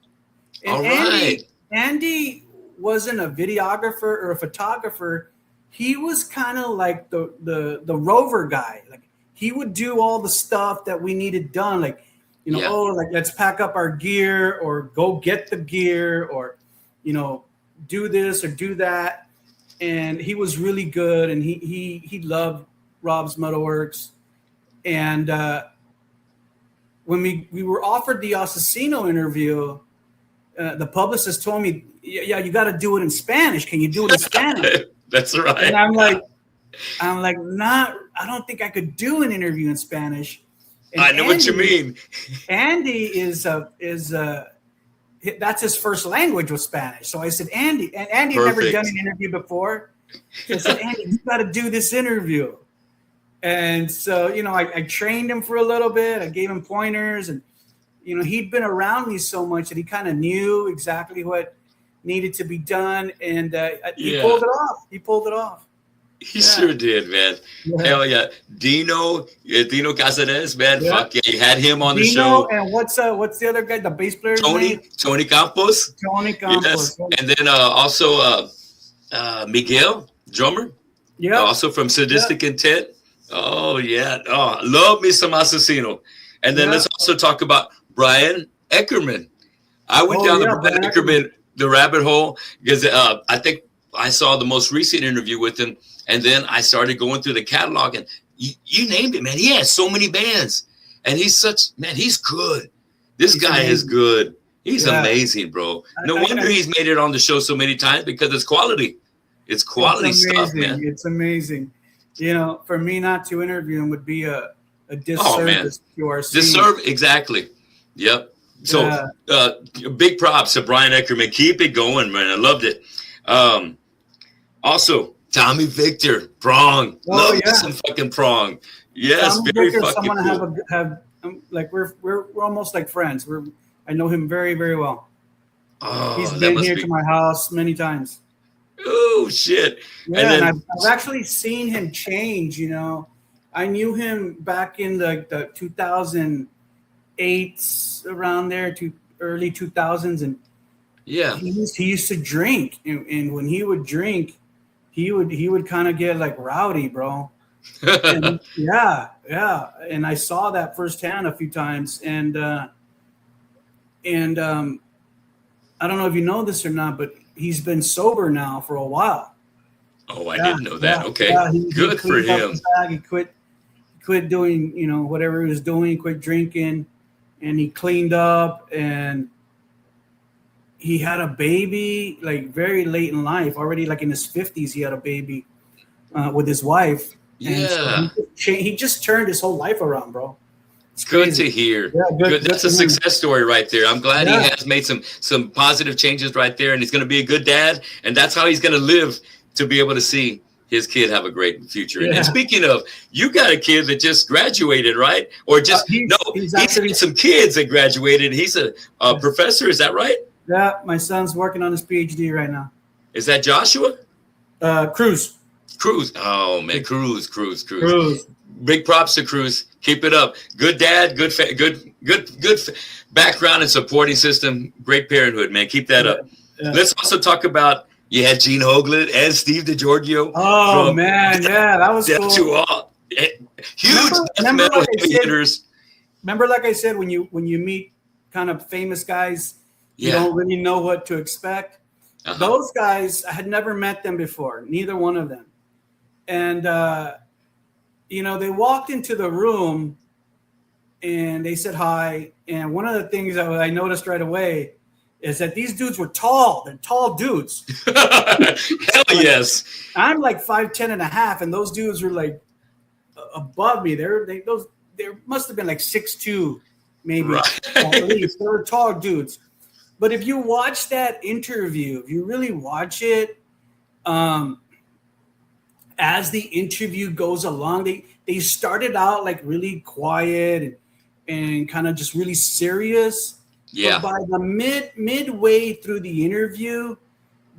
And all right. Andy wasn't a videographer or a photographer. He was kind of like the rover guy. Like, he would do all the stuff that we needed done. Like, let's pack up our gear, or go get the gear, or do this or do that. And he was really good, and he loved Rob's MetalWorks. And when we were offered the Asesino interview, the publicist told me, "Yeah, you got to do it in Spanish. Can you do it in Spanish?" That's right. And I'm like, I don't think I could do an interview in Spanish. And I know what you mean. Andy is that's his first language was Spanish. So I said, Andy, and Andy had never done an interview before. So I said, Andy, you got to do this interview. And so, I trained him for a little bit. I gave him pointers, and, he'd been around me so much that he kind of knew exactly what needed to be done. And he pulled it off. He sure did, man. Yeah. Hell yeah. Dino Casares, man. Yeah. Fuck yeah. You had him on the show. And what's the other guy, the bass player? Tony Campos. Yes. And then also Miguel, drummer. Yeah. Also from Sadistic Intent. Oh, yeah. Oh, love me some Asesino. And then let's also talk about Brian Eckerman. I went down the Brian Eckerman, the rabbit hole, because I think I saw the most recent interview with him. And then I started going through the catalog, and you named it, man. He has so many bands, and he's good. He's guy amazing. Is good. He's amazing, bro. No wonder he's made it on the show so many times, because it's quality. It's quality stuff, man. It's amazing. For me not to interview him would be a disservice to our scene. Exactly. Yep. So big props to Brian Eckerman. Keep it going, man. I loved it. Also, Tommy Victor, Prong. Love some fucking Prong. Yes, Tommy very Victor, fucking someone cool. We're almost like friends. I know him very, very well. Oh, he's been here to my house many times. Oh shit! Yeah, and I've actually seen him change. I knew him back in the 2008 around there, to early 2000s, and Yeah. he used to drink, and when he would drink, he would kind of get like rowdy, bro. And yeah, and I saw that firsthand a few times, and I don't know if you know this or not, but he's been sober now for a while. Oh, I didn't know that. Okay, He good for him. He quit doing, whatever he was doing, quit drinking, and he cleaned up, and he had a baby like very late in life, already like in his 50s. He had a baby with his wife. Yeah. And so he just turned his whole life around, bro. It's good crazy. to hear. Yeah, good. That's a success story right there. I'm glad he has made some positive changes right there, and he's going to be a good dad, and that's how he's going to live, to be able to see his kid have a great future. And speaking of, you got a kid that just graduated, right? Or just he's had some kids that graduated. He's a professor. Is that right? Yeah, my son's working on his PhD right now. Is that Joshua? Cruz. Oh man, Cruz. Big props to Cruz. Keep it up. Good dad. Good background and supporting system. Great parenthood, man. Keep that up. Yeah. Let's also talk about. You had Gene Hoglan and Steve DiGiorgio. Oh man, yeah, that was cool. To all huge metal hitters. Remember, like I said, when you meet kind of famous guys, you don't really know what to expect. Those guys, I had never met them before, neither one of them, and they walked into the room, and they said hi. And one of the things that I noticed right away is that these dudes were tall. They're tall dudes. Hell yes. I'm like 5'10" and a half, and those dudes were like above me. They must have been like 6'2", maybe. Right. At least. They were tall dudes. But if you watch that interview, if you really watch it, as the interview goes along, they started out like really quiet and kind of just really serious. Yeah. But by the midway through the interview,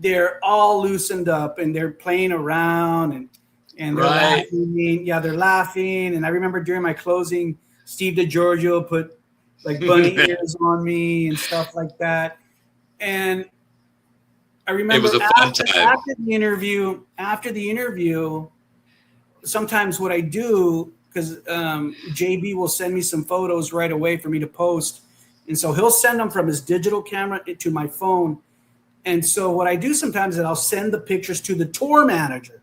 they're all loosened up and they're playing around and they're laughing. Yeah, they're laughing. And I remember during my closing, Steve DiGiorgio put like bunny ears on me and stuff like that. And I remember it was a fun time. After the interview, sometimes what I do, because JB will send me some photos right away for me to post. And so he'll send them from his digital camera to my phone. And so what I do sometimes is I'll send the pictures to the tour manager.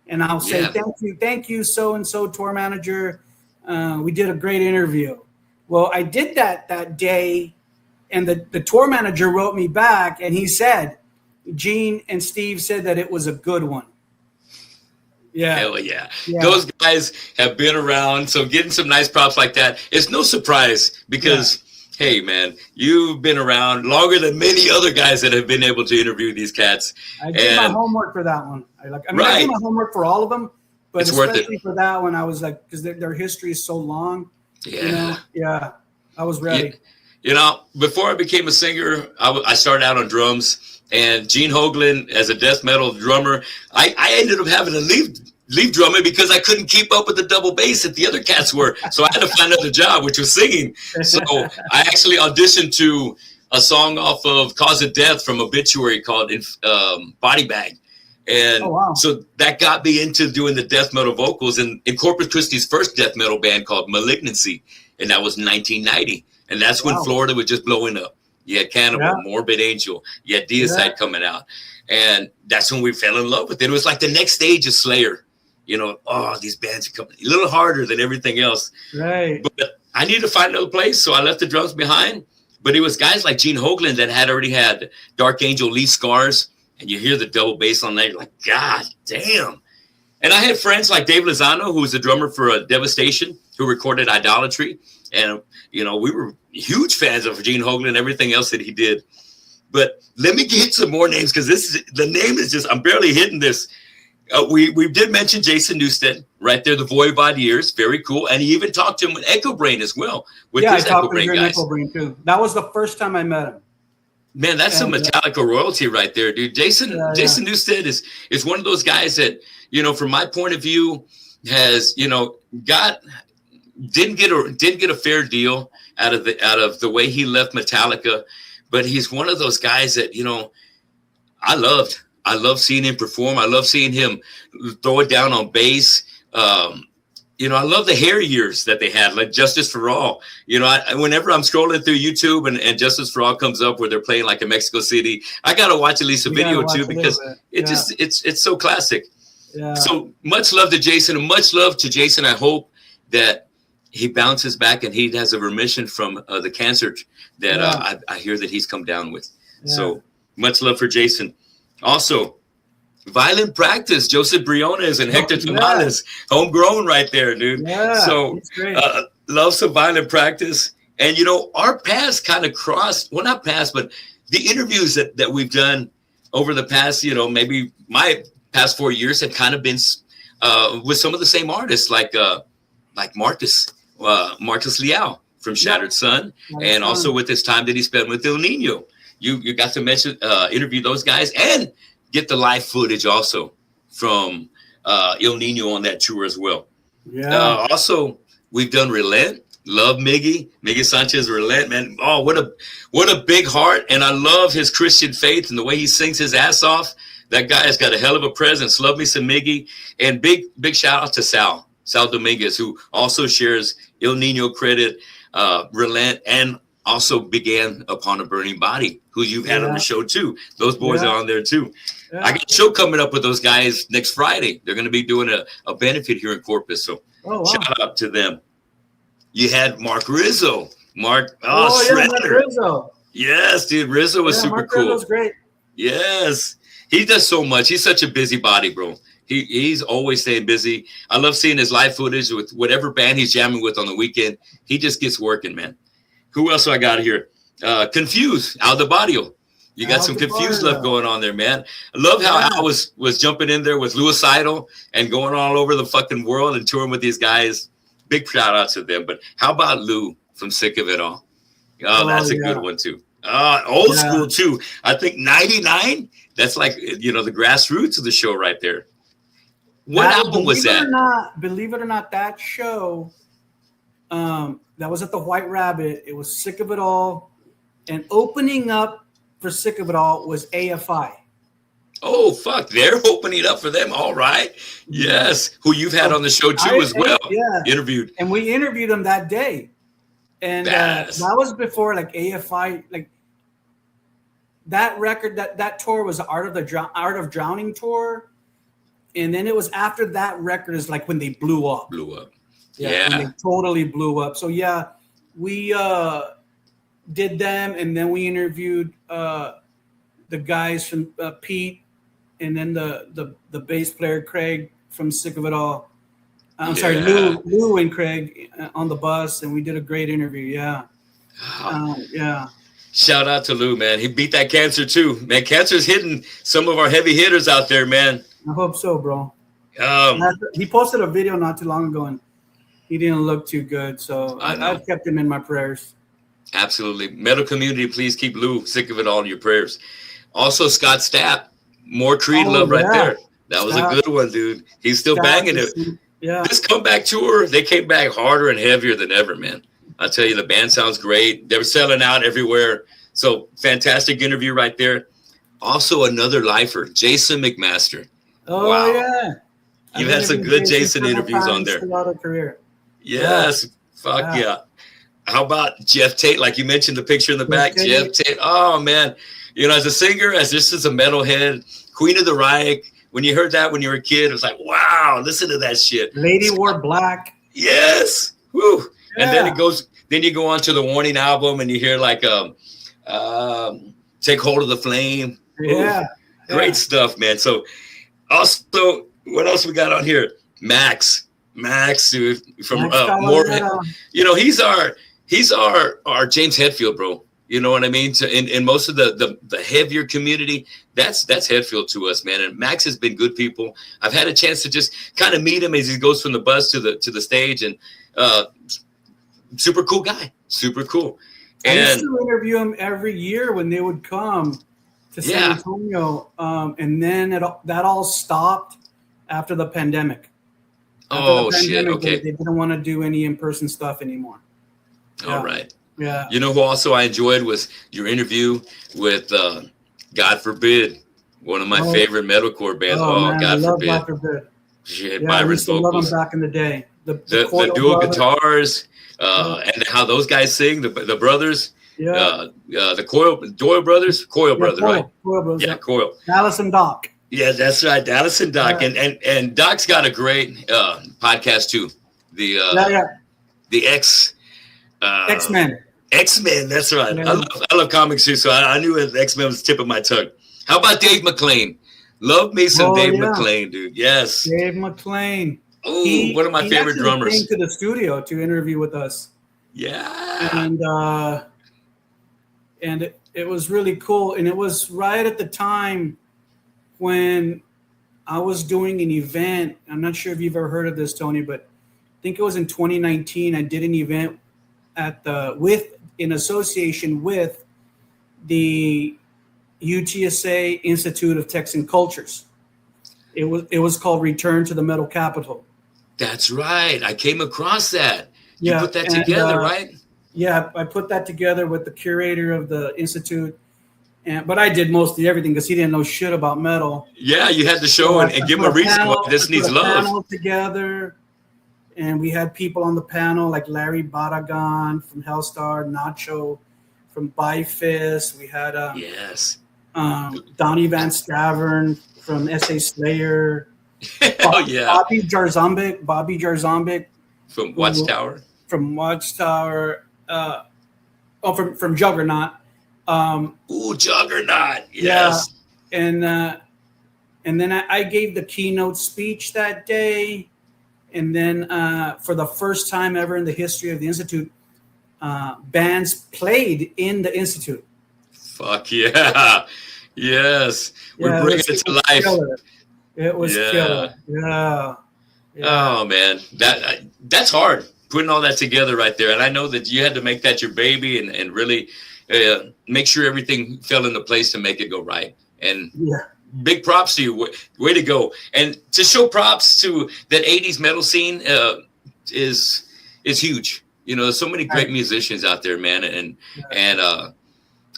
And I'll say, thank you, so-and-so tour manager. We did a great interview. Well, I did that day, and the tour manager wrote me back, and he said, Gene and Steve said that it was a good one. Yeah. Hell yeah. Those guys have been around, so getting some nice props like that, it's no surprise because hey, man, you've been around longer than many other guys that have been able to interview these cats. I did my homework for that one. I did my homework for all of them, but it's especially for that one, I was like, because their history is so long. Yeah. I was ready. Before I became a singer, I started out on drums, and Gene Hoglan, as a death metal drummer, I ended up having to leave drumming because I couldn't keep up with the double bass that the other cats were. So I had to find another job, which was singing. So I actually auditioned to a song off of Cause of Death from Obituary called Body Bag. And so that got me into doing the death metal vocals in Corpus Christi's first death metal band called Malignancy. And that was 1990. And that's when Florida was just blowing up. You had Cannibal, Morbid Angel. You had Deicide coming out. And that's when we fell in love with it. It was like the next stage of Slayer. These bands are coming a little harder than everything else. Right. But I needed to find another place, so I left the drums behind. But it was guys like Gene Hoglan that had already had Dark Angel Lee Scars, and you hear the double bass on that, you're like, God damn. And I had friends like Dave Lozano, who was the drummer for Devastation, who recorded Idolatry. And, we were huge fans of Gene Hoglan and everything else that he did. But let me get some more names, because the name is just, I'm barely hitting this. We did mention Jason Newsted right there, the Voivod years, very cool, and he even talked to him with Echo Brain as well. I talked to him during Echo Brain too. That was the first time I met him. Man, that's some Metallica royalty right there, dude. Jason Newsted is one of those guys that from my point of view has didn't get a fair deal out of the way he left Metallica. but he's one of those guys that, you know, I love seeing him perform. I love seeing him throw it down on bass. You know, I love the hair years that they had, like Justice for All. You know, whenever I'm scrolling through YouTube and Justice for All comes up where they're playing like in Mexico City, I got to watch at least a video or two because it's so classic. Yeah. So much love to Jason, and much love to Jason. I hope that he bounces back and he has a remission from the cancer that I hear that he's come down with. Yeah. So much love for Jason. Also, Violent Practice, Joseph Briones and Hector Tamales, homegrown right there, dude. Yeah, so love some Violent Practice. And, you know, our paths kind of crossed, well, not paths, but the interviews that we've done over the past, you know, maybe my past 4 years have kind of been with some of the same artists, like Marcus Leal from Shattered Sun, and also with this time that he spent with El Nino. You got to interview those guys and get the live footage also from El Nino on that tour as well. Yeah. Also, we've done Relent. Love Miggy Sanchez, Relent, man. Oh, what a big heart. And I love his Christian faith and the way he sings his ass off. That guy has got a hell of a presence. Love me some Miggy. And big shout out to Sal Dominguez, who also shares El Nino credit, Relent, and also began Upon a Burning Body, who you've had on the show too. Those boys are on there too. Yeah. I got a show coming up with those guys next Friday. They're going to be doing a benefit here in Corpus. So shout out to them. You had Mark Rizzo. Mark Rizzo. Yes, dude. Rizzo was super cool. Rizzo's great. Yes. He does so much. He's such a busybody, bro. He's always staying busy. I love seeing his live footage with whatever band he's jamming with on the weekend. He just gets working, man. Who else I got here? Confused, Al DeBadio. You got some Confused love going on there, man. I love how Al was jumping in there with Louis Idol and going all over the fucking world and touring with these guys. Big shout out to them. But how about Lou from Sick of It All? Oh, that's a good one too. Old school too. I think 99. That's like, you know, the grassroots of the show right there. What album was that? Believe it or not, that show, that was at the White Rabbit. It was Sick of It All. And opening up for Sick of It All was AFI. Oh, fuck. They're opening up for them. All right. Yes. Who you've had on the show too as well. Yeah. Interviewed. And we interviewed them that day. And that was before like AFI, like that record, that tour was the Art of Drowning tour. And then it was after that record is like when they blew up. Yeah. When they totally blew up. So yeah, we did them, and then we interviewed the guys from Pete, and then the bass player Craig from Sick of It All. I'm sorry, Lou and Craig on the bus, and we did a great interview. Yeah. Shout out to Lou, man. He beat that cancer too, man. Cancer's hitting some of our heavy hitters out there, man. I hope so, bro. He posted a video not too long ago, and he didn't look too good. So I've kept him in my prayers. Absolutely. Metal community, please keep Lou Sick of It All in your prayers. Also, Scott Stapp, more Creed love right there. That was a good one, dude. He's still banging it. Yeah. This comeback tour, they came back harder and heavier than ever, man. I tell you, the band sounds great. They were selling out everywhere. So fantastic interview right there. Also, another lifer, Jason McMaster. Oh, wow. Yeah. You've had some good Jason interviews on there. Throughout a career. Yes. Fuck yeah. How about Jeff Tate? Like you mentioned the picture in the back. Jeff Tate. Oh, man. You know, as a singer, as a metalhead, Queen of the Reich, when you heard that when you were a kid, it was like, wow, listen to that shit. Lady Wore Black. Yes. Woo. Yeah. And then you go on to the Warning album and you hear like Take Hold of the Flame. Yeah. Great stuff, man. So also, what else we got on here? Max, dude, from more. You know, he's our James Hetfield, bro. You know what I mean? In most of the heavier community, that's Hetfield to us, man. And Max has been good people. I've had a chance to just kind of meet him as he goes from the bus to the stage, and super cool guy, super cool. And I used to interview him every year when they would come to San Antonio, and then that all stopped after the pandemic. Okay. They didn't want to do any in-person stuff anymore. All right. Yeah. You know who also I enjoyed was your interview with God Forbid, one of my favorite metalcore bands. Oh, man, I God love Forbid. God Forbid. Shit, Yeah, I Byron's used to love vocals. them back in the day. The Coil dual brothers. guitars, and how those guys sing, the brothers, Yeah. the Coil brothers, right? Coil brothers. Yeah, Coil. Dallas and Doc. Yeah, that's right, Dallas and Doc, Yeah. and Doc's got a great podcast too. The X-Men. X-Men, that's right. Yeah. I love comics too, so I knew X-Men was the tip of my tongue. How about Dave McClain? Love me some Dave McClain, dude. Yes. Dave McClain. Oh, one of my favorite drummers. He came to the studio to interview with us. Yeah. And it was really cool. And it was right at the time when I was doing an event. I'm not sure if you've ever heard of this, Tony, but I think it was in 2019. I did an event in association with the UTSA Institute of Texan Cultures. It was called Return to the Metal Capital. That's right. I came across that. You Yeah, put that together, right? Yeah, I put that together with the curator of the institute, but I did mostly everything because he didn't know shit about metal. Yeah, you had to show and give him a reason why this needs love. Panel together, and we had people on the panel like Larry Barragan from Hellstar, Nacho from Bifist. We had Donnie Van Stavern from S.A. Slayer. Oh yeah, Bobby Jarzombic from Watchtower. From Juggernaut. Juggernaut. Yes. Yeah. And then I gave the keynote speech that day, and then for the first time ever in the history of the institute, bands played in the institute. Fuck yeah! Yes, we're bringing it to life. Killer. It was killer. Yeah. Oh man, that's hard. Putting all that together right there. And I know that you had to make that your baby and really make sure everything fell into place to make it go right. And big props to you. Way to go. And to show props to that 80s metal scene is huge. You know, there's so many great musicians out there, man. And a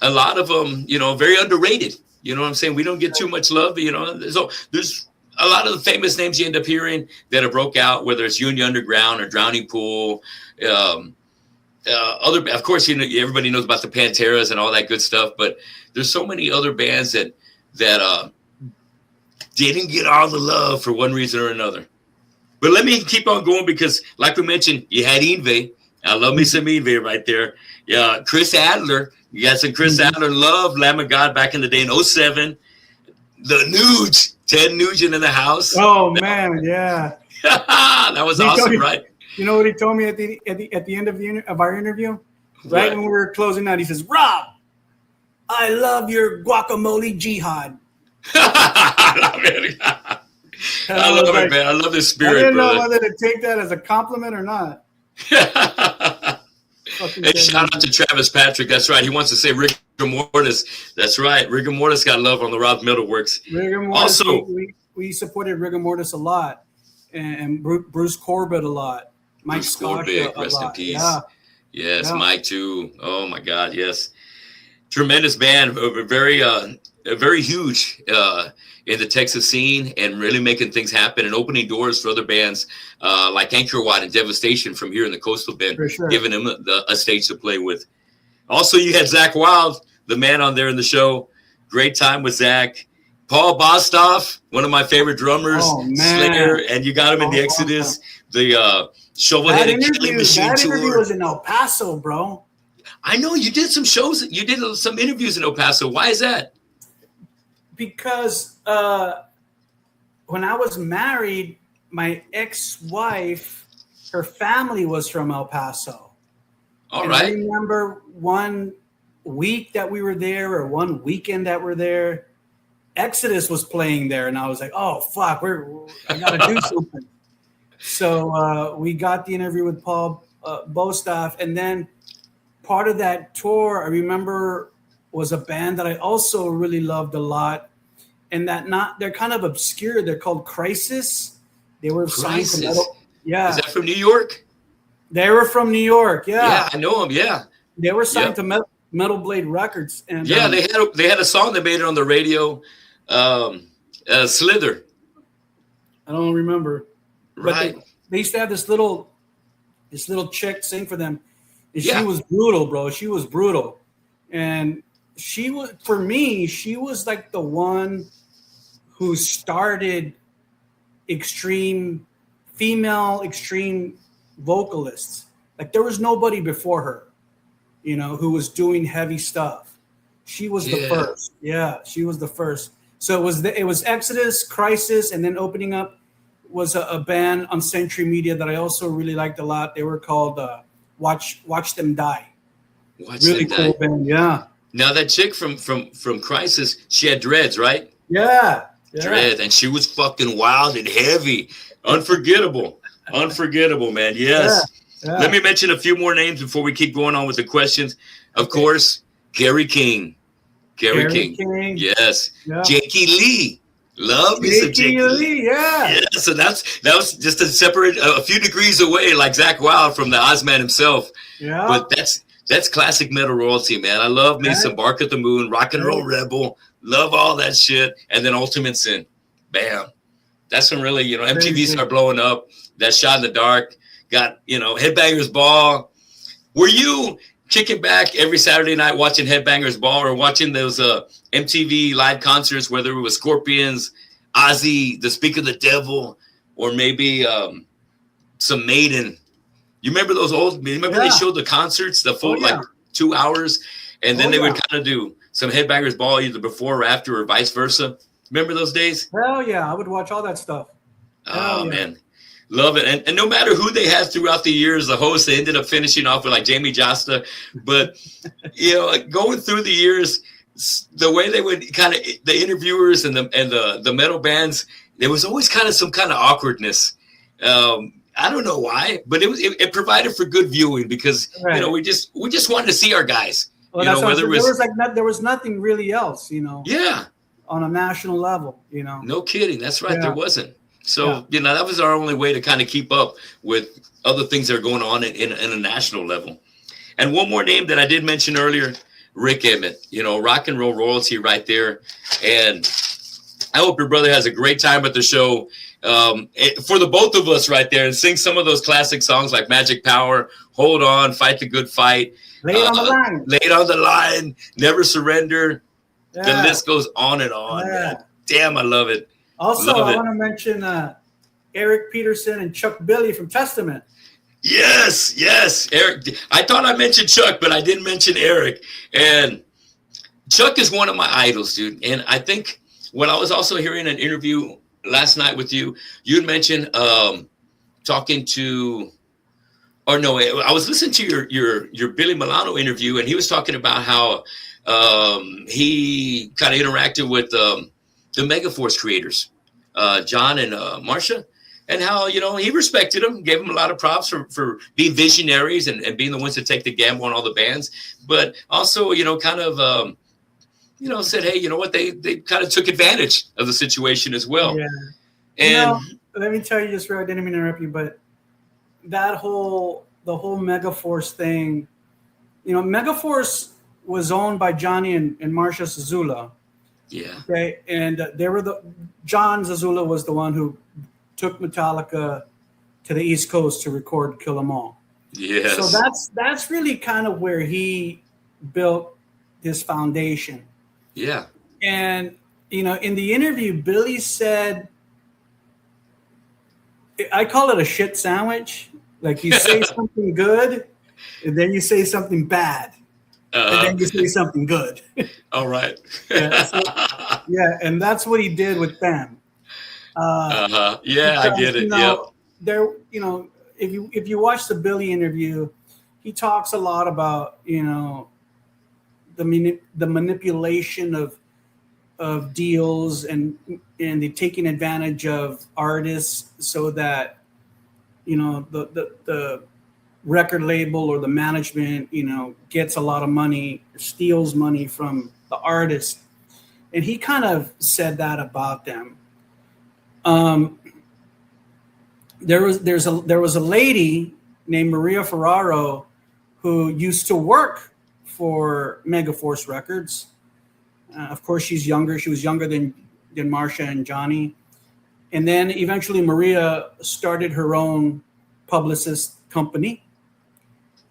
lot of them, you know, very underrated. You know what I'm saying? We don't get too much love, you know. So there's a lot of the famous names you end up hearing that have broke out, whether it's Union Underground or Drowning Pool, of course, you know, everybody knows about the Panteras and all that good stuff, but there's so many other bands that didn't get all the love for one reason or another. But let me keep on going because, like we mentioned, you had Yngwie. I love me some Yngwie right there. Yeah, Chris Adler. You got some Chris Adler love, Lamb of God back in the day in 07. The Nuge. Ted Nugent in the house. Oh man, yeah. That was awesome, right? You know what he told me at the end of our interview? Right when we were closing out, he says, "Rob, I love your guacamole jihad." I love it. I love it, man. I love this spirit, I didn't brother. know whether to take that as a compliment or not. Hey, shout out to Travis Patrick. That's right. He wants to say rigor mortis. That's right. Rigor mortis got love on the Rob MetalWorks. Rigor mortis. Also, we supported rigor mortis a lot, and Bruce Corbett a lot. Mike Scotia a rest lot. in peace. Yeah. Yes, Mike too. Oh my God, yes. Tremendous band, very huge in the Texas scene, and really making things happen and opening doors for other bands like Anchor Watt and Devastation from here in the Coastal Bend, giving them a stage to play with. Also, you had Zach Wild, the man on there in the show. Great time with Zach. Paul Bostoff, one of my favorite drummers, Slayer, and you got him in the Exodus, the Shovelhead and Killing Machine That tour. interview was in El Paso, bro. I know you did some shows. You did some interviews in El Paso. Why is that? Because when I was married, my ex-wife, her family was from El Paso. All right. I remember one week that we were there, or one weekend that we're there, Exodus was playing there, and I was like, "Oh fuck, I gotta do something." So we got the interview with Paul Bostoff, and then part of that tour, I remember, was a band that I also really loved a lot, and they're kind of obscure. They're called Crisis. They were signed to Metal. Yeah. Is that from New York? They were from New York. Yeah. Yeah, I know them. Yeah. They were signed to Metal Blade Records, and yeah, they had a song that made it on the radio, Slither. I don't remember, Right. but they used to have this little chick sing for them, and Yeah. she was brutal, bro. She was brutal, and she was, for me, she was like the one who started female extreme vocalists. Like there was nobody before her, you know, who was doing heavy stuff. She was the first. Yeah, she was the first. So it was Exodus, Crisis, and then opening up was a band on Century Media that I also really liked a lot. They were called Watch Them Die. Really cool band. Yeah. Now that chick from Crisis, she had dreads, right? Yeah. Dreads, and she was fucking wild and heavy, unforgettable, man. Yes. Yeah. Let me mention a few more names before we keep going on with the questions. Of course, Gary King. Gary King. Yes. Yeah. Jakey Lee. Love me some Jakey Lee. Yeah. So that was just a few degrees away, like Zakk Wylde from the Ozman himself. Yeah. But that's classic metal royalty, man. I love me some Bark at the Moon, Rock and Roll Rebel. Love all that shit. And then Ultimate Sin. Bam. That's when really, MTV started blowing up. That Shot in the Dark. Got, Headbangers Ball. Were you kicking back every Saturday night watching Headbangers Ball or watching those MTV live concerts, whether it was Scorpions, Ozzy, The Speak of the Devil, or maybe some Maiden? You remember those old? They showed the concerts, the full like 2 hours, and then they would kind of do some Headbangers Ball either before or after or vice versa. Remember those days? Hell yeah, I would watch all that stuff. Man, love it. And no matter who they had throughout the years, the hosts, they ended up finishing off with like Jamie Josta. But going through the years, the way they would kind of the interviewers and the metal bands, there was always kind of some kind of awkwardness. I don't know why, but it provided for good viewing because we just wanted to see our guys. Well, there was nothing really else, Yeah. On a national level, No kidding. That's right. Yeah. There wasn't. So, that was our only way to kind of keep up with other things that are going on in a national level. And one more name that I did mention earlier, Rick Emmett, rock and roll royalty right there. And I hope your brother has a great time at the show. For the both of us right there, and sing some of those classic songs like Magic Power, Hold On, Fight the Good Fight. Lay it on the line. Lay it on the line. Never Surrender. Yeah. The list goes on and on. Yeah. Damn, I love it. Also, I want to mention Eric Peterson and Chuck Billy from Testament. Yes, Eric. I thought I mentioned Chuck, but I didn't mention Eric. And Chuck is one of my idols, dude. And I think when I was also hearing an interview last night with you, you'd mentioned talking to, or no, I was listening to your Billy Milano interview, and he was talking about how he kind of interacted with the Megaforce creators, John and Marcia, and how, he respected them, gave them a lot of props for being visionaries and being the ones to take the gamble on all the bands, but also, kind of, said, hey, you know what, they kind of took advantage of the situation as well. Yeah. And let me tell you just real, I didn't mean to interrupt you, but the whole Megaforce thing, Megaforce was owned by Johnny and Marcia Zazula. Yeah. Okay. And John Zazula was the one who took Metallica to the East Coast to record Kill 'Em All. Yes. So that's really kind of where he built his foundation. Yeah. And, in the interview, Billy said, I call it a shit sandwich. Like you say something good, and then you say something bad. And then you say something good. All right. And that's what he did with them. Yeah, because, I get it. There, if you watch the Billy interview, he talks a lot about the manipulation of deals and the taking advantage of artists so that the record label or the management, gets a lot of money, steals money from the artist. And he kind of said that about them. There was a lady named Maria Ferraro who used to work for Megaforce Records. Of course, she's younger. She was younger than Marsha and Johnny. And then eventually Maria started her own publicist company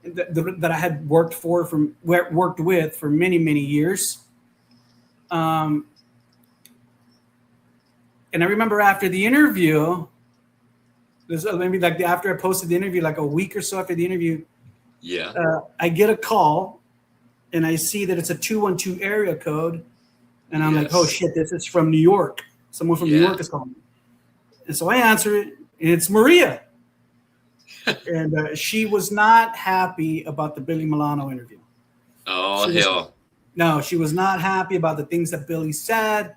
that I had worked with for many, many years. And I remember after the interview, maybe like after I posted the interview, like a week or so after the interview, I get a call and I see that it's a 212 area code. And I'm like, oh shit, this is from New York. Someone from New York is calling me. And so I answer it, and it's Maria. And she was not happy about the Billy Milano interview. Oh, hell. No, she was not happy about the things that Billy said.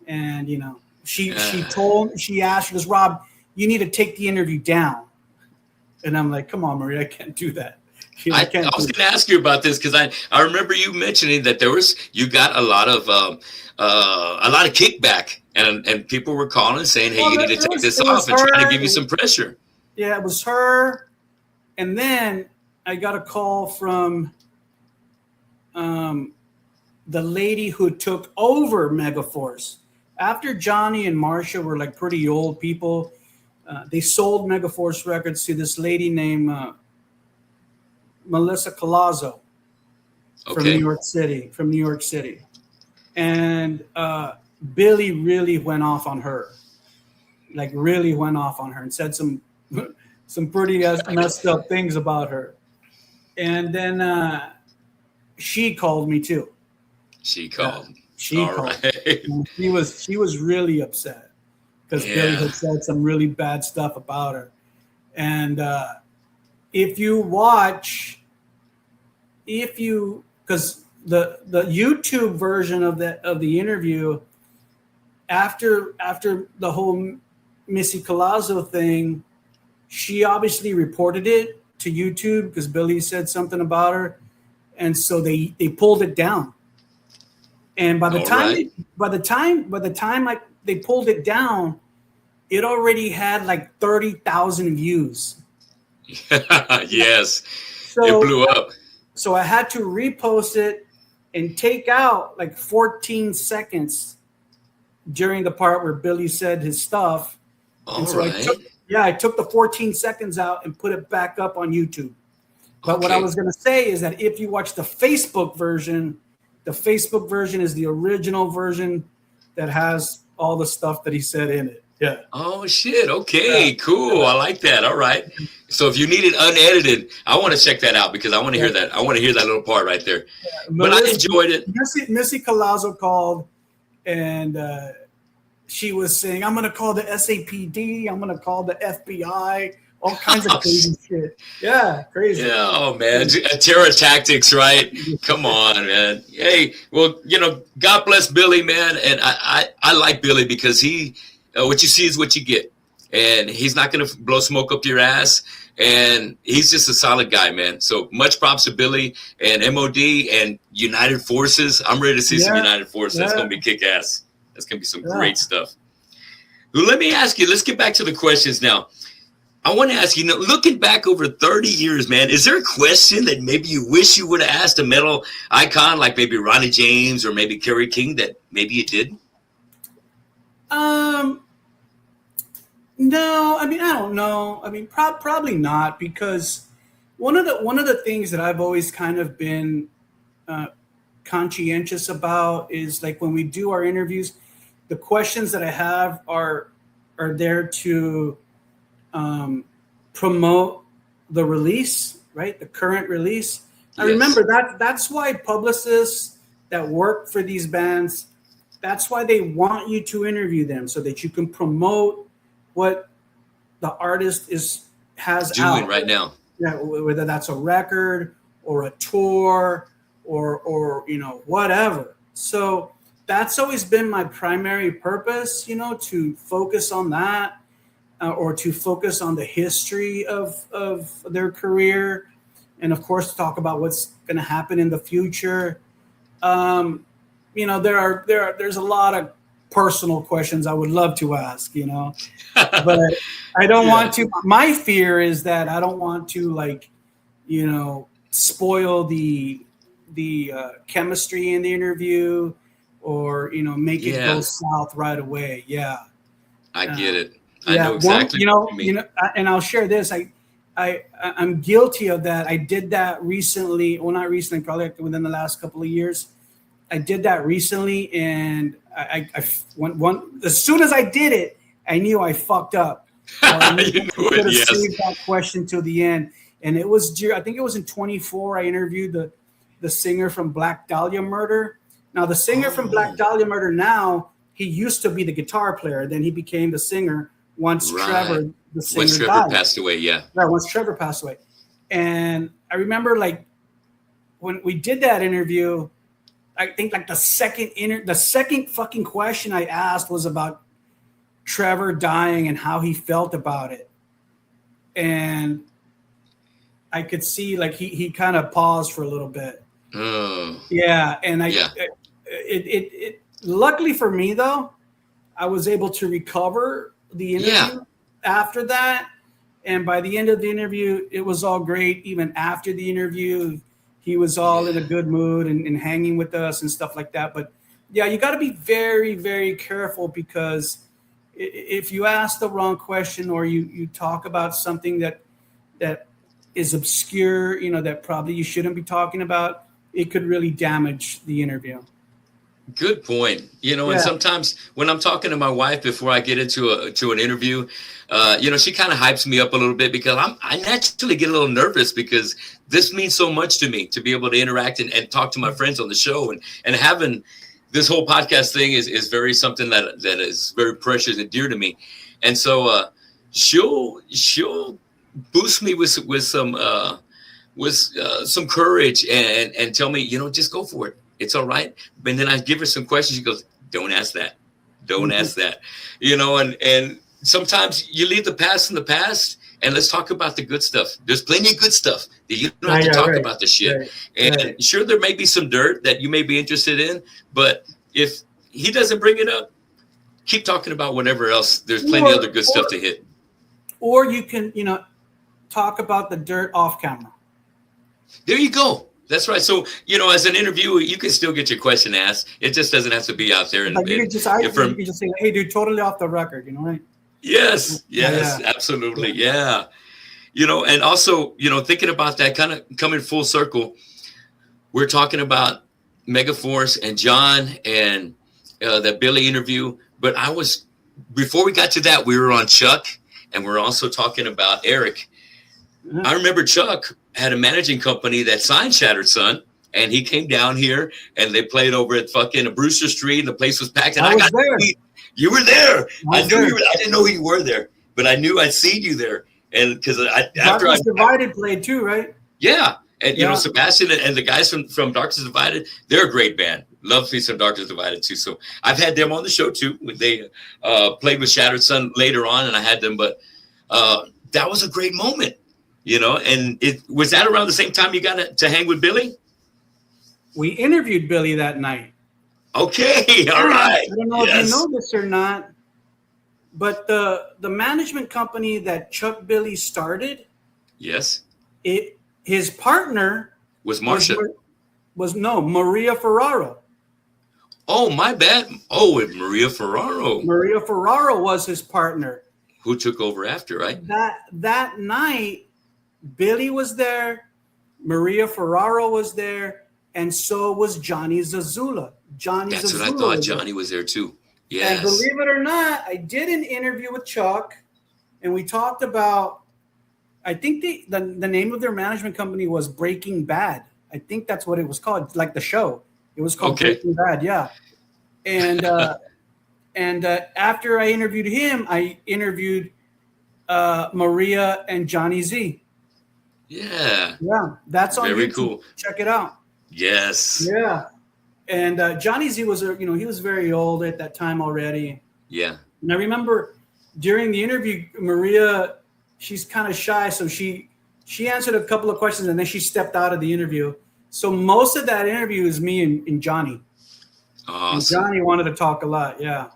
And, you know, she asked, she goes, Rob, you need to take the interview down. And I'm like, come on, Maria, I can't do that. I was going to ask you about this because I remember you mentioning that you got a lot of kickback and people were calling saying, hey, you need to take this off and trying to give you some pressure. Yeah, it was her. And then I got a call from the lady who took over Megaforce. After Johnny and Marsha were like pretty old people, they sold Megaforce Records to this lady named Melissa Colazzo from New York City. And Billy really went off on her, and said some pretty messed up things about her. And then she called me too. She called. She called. Right. She was really upset because Billy had said some really bad stuff about her. And if you watch, because the YouTube version of the interview, after the whole Missy Colazzo thing, she obviously reported it to YouTube because Billy said something about her, and so they pulled it down. And by the time they pulled it down, it already had like 30,000 views. Yes, so it blew up. So I had to repost it and take out like 14 seconds during the part where Billy said his stuff. I took the 14 seconds out and put it back up on YouTube. But what I was going to say is that if you watch the Facebook version is the original version that has all the stuff that he said in it. Yeah. Oh, shit. Okay, cool. I like that. All right. So if you need it unedited, I want to check that out because I want to hear that. I want to hear that little part right there. But I enjoyed it. Missy Colazzo called and she was saying, I'm going to call the SAPD. I'm going to call the FBI. All kinds of crazy shit. Yeah, crazy. Yeah, oh, man. Terror tactics, right? Come on, man. Hey, well, you know, God bless Billy, man. And I like Billy because what you see is what you get. And he's not going to blow smoke up your ass. And he's just a solid guy, man. So much props to Billy and MOD and United Forces. I'm ready to see some United Forces. That's going to be kick-ass. That's going to be some great stuff. Well, let me ask you, let's get back to the questions now. I want to ask you, looking back over 30 years, man, is there a question that maybe you wish you would have asked a metal icon like maybe Ronnie James or maybe Kerry King that maybe you did? No, I mean, I don't know. I mean, probably not, because one of the things that I've always kind of been conscientious about is like when we do our interviews, the questions that I have are there to promote the release, right? The current release. I remember that's why publicists that work for these bands, that's why they want you to interview them so that you can promote what the artist has doing out right now. Yeah, whether that's a record or a tour or you know, whatever. So that's always been my primary purpose, you know, to focus on that or to focus on the history of their career, and of course talk about what's going to happen in the future. You know, there's a lot of personal questions I would love to ask, you know, but I don't want to. My fear is that I don't want to, like, you know, spoil the chemistry in the interview, or make it go south right away. Yeah, I get it. I know exactly. And I'll share this. I'm guilty of that. I did that recently. Well, not recently, probably within the last couple of years. I did that recently, and as soon as I did it, I knew I fucked up. I could have saved that question till the end. And it was, I think it was in 24. I interviewed the singer from Black Dahlia Murder. Now, the singer from Black Dahlia Murder now, he used to be the guitar player. Then he became the singer once Trevor, the singer, once Trevor passed away. Yeah, once Trevor passed away. And I remember, like, when we did that interview, I think like the second fucking question I asked was about Trevor dying and how he felt about it. And I could see like he kind of paused for a little bit. Yeah. And it luckily for me though, I was able to recover the interview after that. And by the end of the interview, it was all great. Even after the interview, he was all in a good mood and hanging with us and stuff like that. But yeah, you got to be very, very careful, because if you ask the wrong question, or you talk about something that is obscure, that probably you shouldn't be talking about, it could really damage the interview. Good point. And sometimes when I'm talking to my wife before I get into an interview, she kind of hypes me up a little bit, because I naturally get a little nervous, because this means so much to me to be able to interact and talk to my friends on the show, and having this whole podcast thing is very something that is very precious and dear to me. And so she'll boost me with some courage and tell me, just go for it. It's all right. And then I give her some questions. She goes, don't ask that. Don't ask that. And sometimes you leave the past in the past, and let's talk about the good stuff. There's plenty of good stuff that you don't have to talk about the shit. Right. And sure, there may be some dirt that you may be interested in, but if he doesn't bring it up, keep talking about whatever else. There's plenty of other good stuff to hit. Or you can, talk about the dirt off camera. There you go. That's right. So, as an interviewer, you can still get your question asked. It just doesn't have to be out there. You can just say, hey, dude, totally off the record, right? Yes, absolutely. Yeah. And also, thinking about that, kind of coming full circle, we're talking about Megaforce and John and that Billy interview. But before we got to that, we were on Chuck, and we're also talking about Eric. I remember Chuck had a managing company that signed Shattered Sun, and he came down here, and they played over at fucking Brewster Street, and the place was packed. And I got there. You were there. I didn't know you were there, but I knew I'd seen you there. And because Darkness Divided played too, right? Yeah. And Sebastian and the guys from Darkness Divided, they're a great band. Love me some Darkness Divided too. So I've had them on the show too. They played with Shattered Sun later on, and I had them. But that was a great moment, And was that around the same time you got to hang with Billy? We interviewed Billy that night. Okay, all right. I don't know if you know this or not, but the management company that Chuck Billy started, his partner was Marsha. Maria Ferraro. Oh, my bad. Oh, Maria Ferraro. Maria Ferraro was his partner. Who took over after, right? That night, Billy was there, Maria Ferraro was there, and so was Johnny Zazula. That's what I thought. Johnny was there too. Yes. And believe it or not, I did an interview with Chuck, and we talked about, I think the name of their management company was Breaking Bad. I think that's what it was called, like the show. It was called Breaking Bad, yeah. And after I interviewed him, I interviewed Maria and Johnny Z. Yeah. Yeah, that's on very YouTube. Cool. Check it out. Yes. Yeah. And Johnny Z was, he was very old at that time already. Yeah. And I remember during the interview, Maria, she's kind of shy, so she answered a couple of questions and then she stepped out of the interview. So most of that interview is me and Johnny. Awesome. And Johnny wanted to talk a lot. Yeah.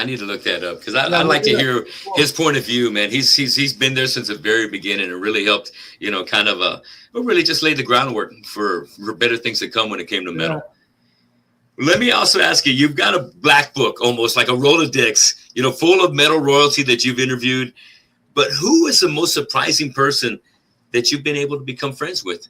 I need to look that up because Yeah, I'd like look to it up. hear Cool. his point of view, man. He's been there since the very beginning and really helped, kind of well, really just laid the groundwork for better things to come when it came to Yeah. metal. Let me also ask you, you've got a black book, almost like a Rolodex, full of metal royalty that you've interviewed. But who is the most surprising person that you've been able to become friends with?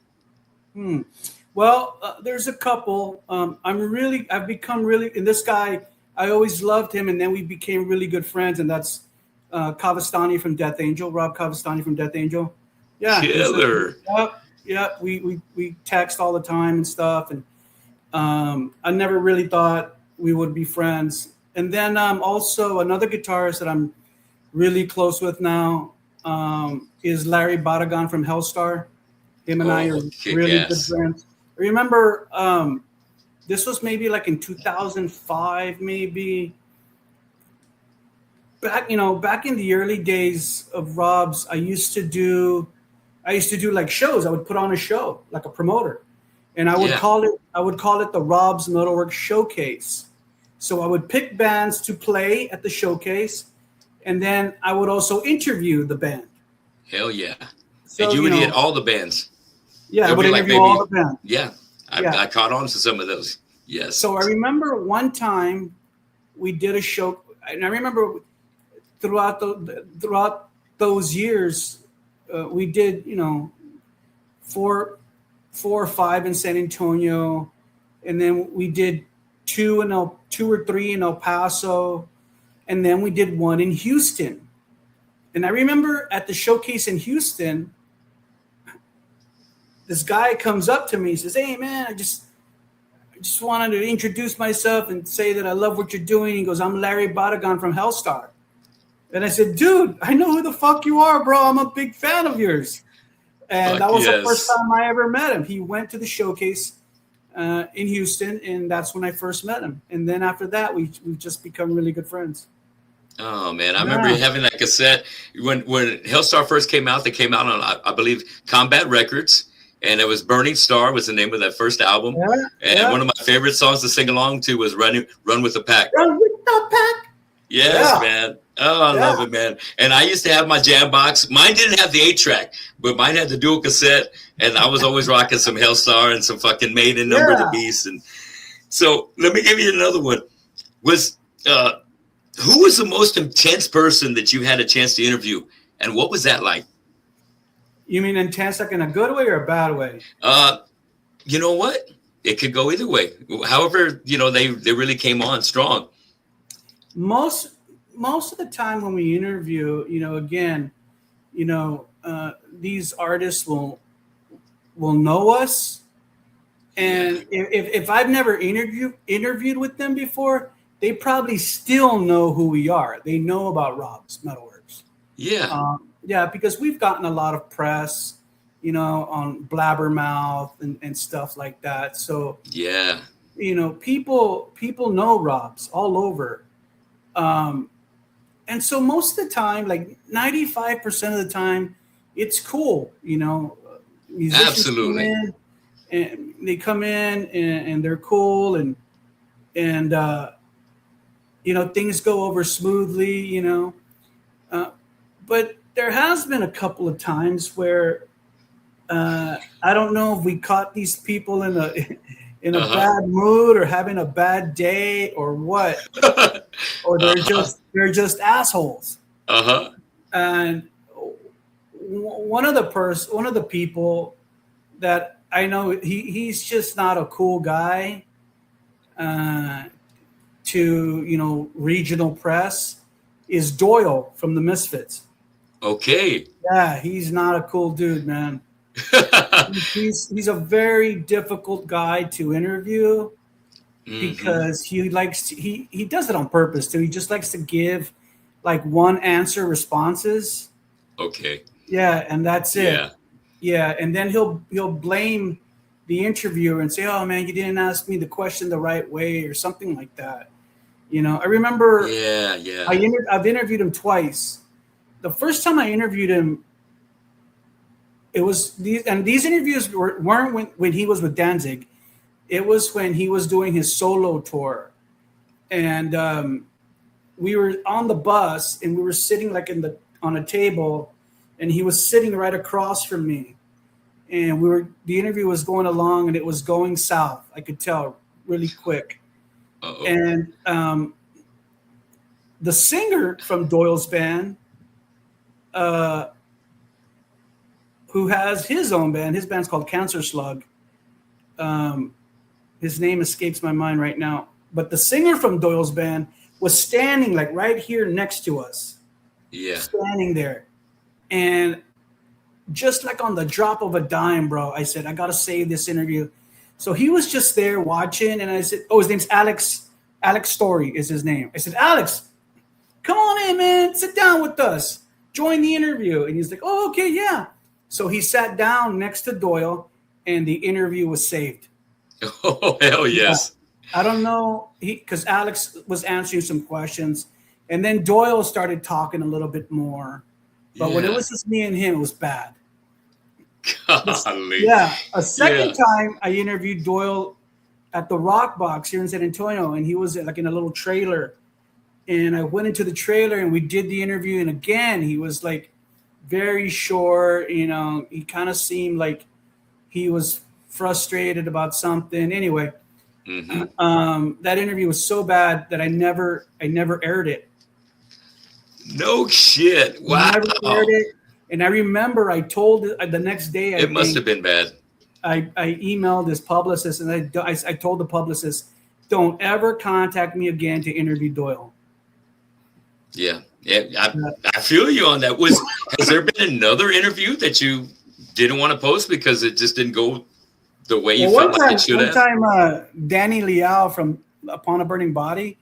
Well, there's a couple. I've become really, and this guy, I always loved him, and then we became really good friends, and that's Cavastani from Death Angel, Rob Cavastani from Death Angel. Yeah, Killer. we text all the time and stuff, and I never really thought we would be friends. And then also another guitarist that I'm really close with now is Larry Barragan from Hellstar. Him and I are really good friends. I remember this was maybe like in 2005, maybe. Back in the early days of Rob's, I used to do like shows. I would put on a show, like a promoter. And I would call it the Rob's MetalWorks Showcase. So I would pick bands to play at the showcase, and then I would also interview the band. Hell yeah. So, and you would hit all the bands. Yeah, I would interview all the bands. Yeah. I caught on to some of those. Yes. So I remember one time we did a show, and I remember throughout those years, we did, 4 or 5 in San Antonio, and then we did 2 or 3 in El Paso, and then we did 1 in Houston. And I remember at the showcase in Houston, this guy comes up to me, he says, "Hey man, I just wanted to introduce myself and say that I love what you're doing." He goes, "I'm Larry Barragan from Hellstar." And I said, "Dude, I know who the fuck you are, bro. I'm a big fan of yours." And that was the first time I ever met him. He went to the showcase in Houston, and that's when I first met him. And then after that, we've just become really good friends. Oh man, I remember having that cassette when Hellstar first came out. They came out on, I believe, Combat Records, and it was "Burning Star" was the name of that first album. One of my favorite songs to sing along to was "Run with the Pack." Run with the Pack. Yes, man. Oh, I love it, man. And I used to have my jam box. Mine didn't have the 8-track, but mine had the dual cassette, and I was always rocking some Hellstar and some fucking Maiden, Number of the Beast. And so let me give you another one. Who was the most intense person that you had a chance to interview, and what was that like? You mean intense, like in a good way or a bad way? You know what? It could go either way. However, they really came on strong. Most of the time when we interview, these artists will know us, and if I've never interviewed with them before, they probably still know who we are. They know about Rob's MetalWorks. Yeah. Because we've gotten a lot of press, on Blabbermouth and stuff like that. So people know Rob's all over. And so most of the time, like 95% of the time, it's cool. Musicians Absolutely. Come in and they're cool and things go over smoothly, but there has been a couple of times where I don't know if we caught these people in a bad mood or having a bad day or what, or they're just assholes. And one of the people that I know, he's just not a cool guy to regional press, is Doyle from the Misfits. Okay. Yeah, he's not a cool dude, man. he's a very difficult guy to interview because he does it on purpose too. He just likes to give like one answer responses. Okay. Yeah, and that's it. Yeah, and then he'll blame the interviewer and say, "Oh man, you didn't ask me the question the right way," or something like that. I remember. Yeah. I've interviewed him twice. The first time I interviewed him, it was these interviews weren't when he was with Danzig. It was when he was doing his solo tour, and we were on the bus and we were sitting like on a table, and he was sitting right across from me, and the interview was going along and it was going south. I could tell really quick. Uh-oh. And the singer from Doyle's band, who has his own band, his band's called Cancer Slug. His name escapes my mind right now, but the singer from Doyle's band was standing like right here next to us. Yeah. Standing there. And just like on the drop of a dime, bro, I said, I got to save this interview. So he was just there watching, and I said, oh, his name's Alex. Alex Story is his name. I said, Alex, come on in, man. Sit down with us. Join the interview. And he's like, oh, okay, yeah. So he sat down next to Doyle, and the interview was saved. Oh, hell yes. Yeah. I don't know, because Alex was answering some questions, and then Doyle started talking a little bit more. But when it was just me and him, it was bad. Golly. Yeah. A second time, I interviewed Doyle at the Rock Box here in San Antonio, and he was like in a little trailer. And I went into the trailer, and we did the interview. And again, he was like very short. You know, he kind of seemed like he was frustrated about something. Anyway, that interview was so bad that I never aired it. No shit. Wow. I never aired it. And I remember I told the next day. It must have been bad. I emailed his publicist, and I told the publicist, don't ever contact me again to interview Doyle. Yeah. I feel you on that. Has there been another interview that you didn't want to post because it just didn't go the way you felt like it should have? One time, Danny Liao from Upon a Burning Body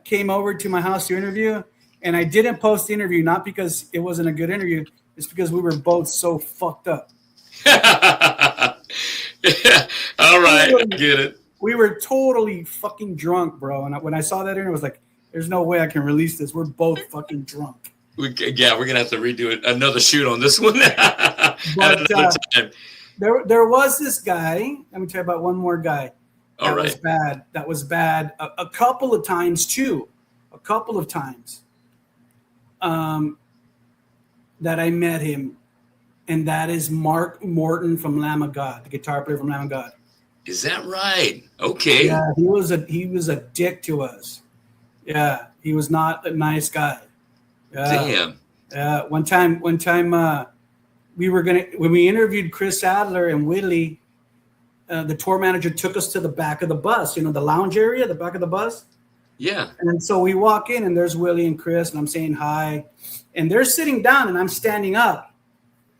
came over to my house to interview, and I didn't post the interview, not because it wasn't a good interview. It's because we were both so fucked up. Yeah. All right. I get it. We were totally fucking drunk, bro. And when I saw that interview, I was like, there's no way I can release this. We're both fucking drunk. We're going to have to redo it. Another shoot on this one. At another time. There was this guy. Let me tell you about one more guy. That was bad. That was bad. A couple of times, too. A couple of times. That I met him, and that is Mark Morton from Lamb of God, the guitar player from Lamb of God. Is that right? Okay. Yeah, he was a dick to us. Yeah, he was not a nice guy. Damn. One time, when we interviewed Chris Adler and Whitley, the tour manager took us to the back of the bus, the lounge area, the back of the bus. Yeah. And so we walk in, and there's Willie and Chris, and I'm saying hi. And they're sitting down, and I'm standing up.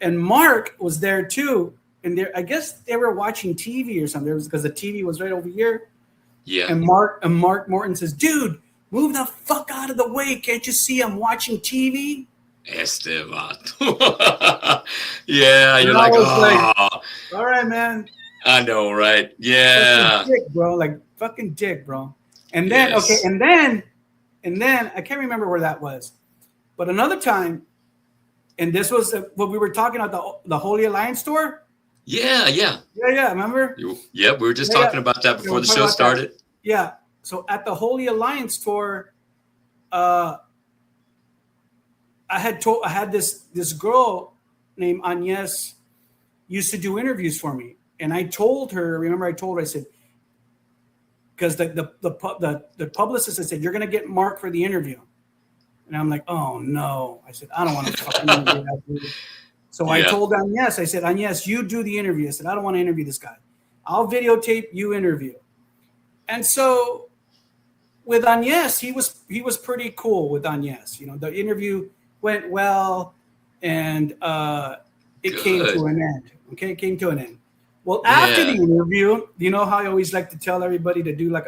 And Mark was there, too. And I guess they were watching TV or something, because the TV was right over here. Yeah. And Mark Morton says, dude, move the fuck out of the way. Can't you see I'm watching TV? Esteban. Yeah. You're like, all right, man. I know, right? Yeah. Fucking dick, bro. Like, fucking dick, bro. And then, and then I can't remember where that was, but another time, and this was what we were talking about, the Holy Alliance tour. Yeah. Remember? We were just talking about that before the show started. That. Yeah. So at the Holy Alliance tour, I had this girl named Agnes used to do interviews for me, and I told her. I said, because the publicist said, you're going to get Mark for the interview. And I'm like, oh, no. I said, I don't want to fucking interview that dude. So I told Agnes, I said, Agnes, you do the interview. I said, I don't want to interview this guy. I'll videotape, you interview. And so with Agnes, he was pretty cool with Agnes. The interview went well, and it came to an end. Okay, it came to an end. Well, after the interview, you know how I always like to tell everybody to do like